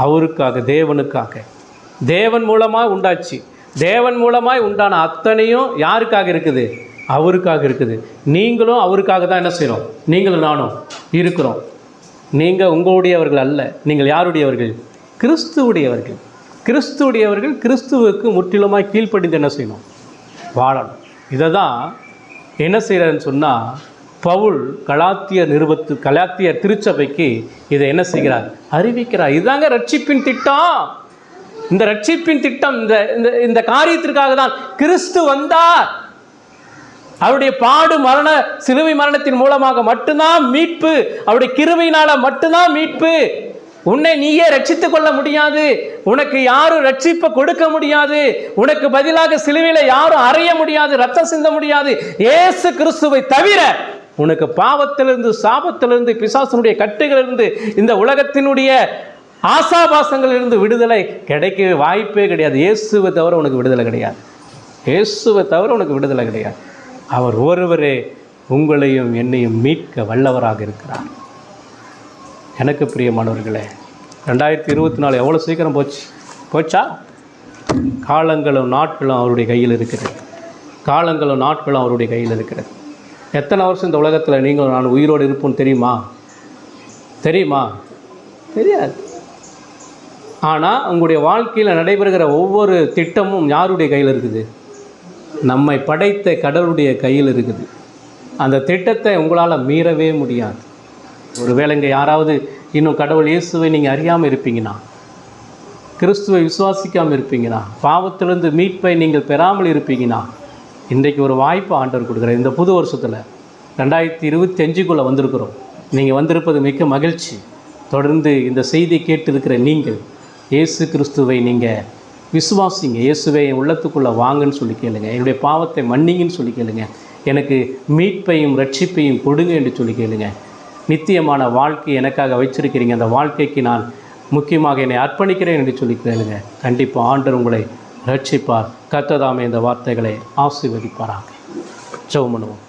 அவருக்காக, தேவனுக்காக. தேவன் மூலமாக உண்டாச்சு, தேவன் மூலமாய் உண்டான அத்தனையும் யாருக்காக இருக்குது? அவருக்காக இருக்குது. நீங்களும் அவருக்காக தான் என்ன செய்கிறோம்? நீங்களும் நானும் இருக்கிறோம். நீங்கள் உங்களுடையவர்கள் அல்ல, நீங்கள் யாருடையவர்கள்? கிறிஸ்துவுடையவர்கள். கிறிஸ்துவுடையவர்கள் கிறிஸ்துவுக்கு முற்றிலுமாய் கீழ்ப்படிந்து என்ன செய்யணும்? வாழணும். இதை தான் என்ன செய்கிறாருன்னு சொன்னால், பவுல் கலாத்தியர் திருச்சபைக்கு இதை என்ன செய்கிறார்? அறிவிக்கிறார். இதுதாங்க ரட்சிப்பின் திட்டம். இந்த ரட்சிப்பின் திட்டம், இந்த காரியத்திற்காக தான் கிறிஸ்து வந்தார். அவருடைய பாடு மரண சிலுவை மரணத்தின் மூலமாக மட்டும்தான் மீட்பு, அவருடைய கிருபையினால மட்டும்தான் மீட்பு. உன்னை நீயே ரட்சித்துக் கொள்ள முடியாது, உனக்கு யாரும் ரட்சிப்பை கொடுக்க முடியாது, உனக்கு பதிலாக சிலுவையில் யாரும் அறைய முடியாது, ரத்தம் சிந்த முடியாது. இயேசு கிறிஸ்துவை தவிர உனக்கு பாவத்திலிருந்து, சாபத்திலிருந்து, பிசாசனுடைய கட்டுகளிலிருந்து, இந்த உலகத்தினுடைய ஆசாபாசங்களிலிருந்து விடுதலை கிடைக்க வாய்ப்பே கிடையாது. இயேசுவை தவிர உனக்கு விடுதலை கிடையாது. இயேசுவை தவிர உனக்கு விடுதலை கிடையாது. அவர் ஒருவரே உங்களையும் என்னையும் மீட்க வல்லவராக இருக்கிறார். எனக்கு பிரியமானவர்களே, 2024 எவ்வளோ சீக்கிரம் போச்சா? காலங்களும் நாட்களும் அவருடைய கையில் இருக்கிறது. காலங்களும் நாட்களும் அவருடைய கையில் இருக்கிறது. எத்தனை வருஷம் இந்த உலகத்தில் நீங்களும் நான் உயிரோடு இருப்போம் தெரியுமா? தெரியாது. ஆனால் உங்களுடைய வாழ்க்கையில் நடைபெறுகிற ஒவ்வொரு திட்டமும் யாருடைய கையில் இருக்குது? நம்மை படைத்த கடவுளுடைய கையில் இருக்குது. அந்த திட்டத்தை உங்களால் மீறவே முடியாது. ஒருவேளை இங்கே யாராவது இன்னும் கடவுள் இயேசுவை நீங்கள் அறியாமல் இருப்பீங்கன்னா, கிறிஸ்துவை விசுவாசிக்காமல் இருப்பீங்கன்னா, பாவத்திலிருந்து மீட்பை நீங்கள் பெறாமல் இருப்பீங்கன்னா, இன்றைக்கு ஒரு வாய்ப்பு ஆண்டவர் கொடுக்குறார். இந்த புது வருஷத்தில் 2025க்குள்ளே வந்திருக்கிறோம். நீங்கள் வந்திருப்பது மிக்க மகிழ்ச்சி. தொடர்ந்து இந்த செய்தியை கேட்டிருக்கிற நீங்கள் இயேசு கிறிஸ்துவை நீங்கள் விசுவாசிங்க. இயேசுவை என் உள்ளத்துக்குள்ளே வாங்கன்னு சொல்லி கேளுங்க. என்னுடைய பாவத்தை மன்னிங்கன்னு சொல்லி கேளுங்க. எனக்கு மீட்பையும் ரட்சிப்பையும் கொடுங்க என்று சொல்லி கேளுங்க. நித்தியமான வாழ்க்கை எனக்காக வச்சிருக்கிறீங்க, அந்த வாழ்க்கைக்கு நான் முக்கியமாக என்னை அர்ப்பணிக்கிறேன் என்று சொல்லி கேளுங்க. கண்டிப்பாக ஆண்டவர் உங்களை ரட்சிப்பார். கர்த்தர் தாமே இந்த வார்த்தைகளை ஆசீர்வதிப்பாராக. ஜெபம் பண்ணுவோம்.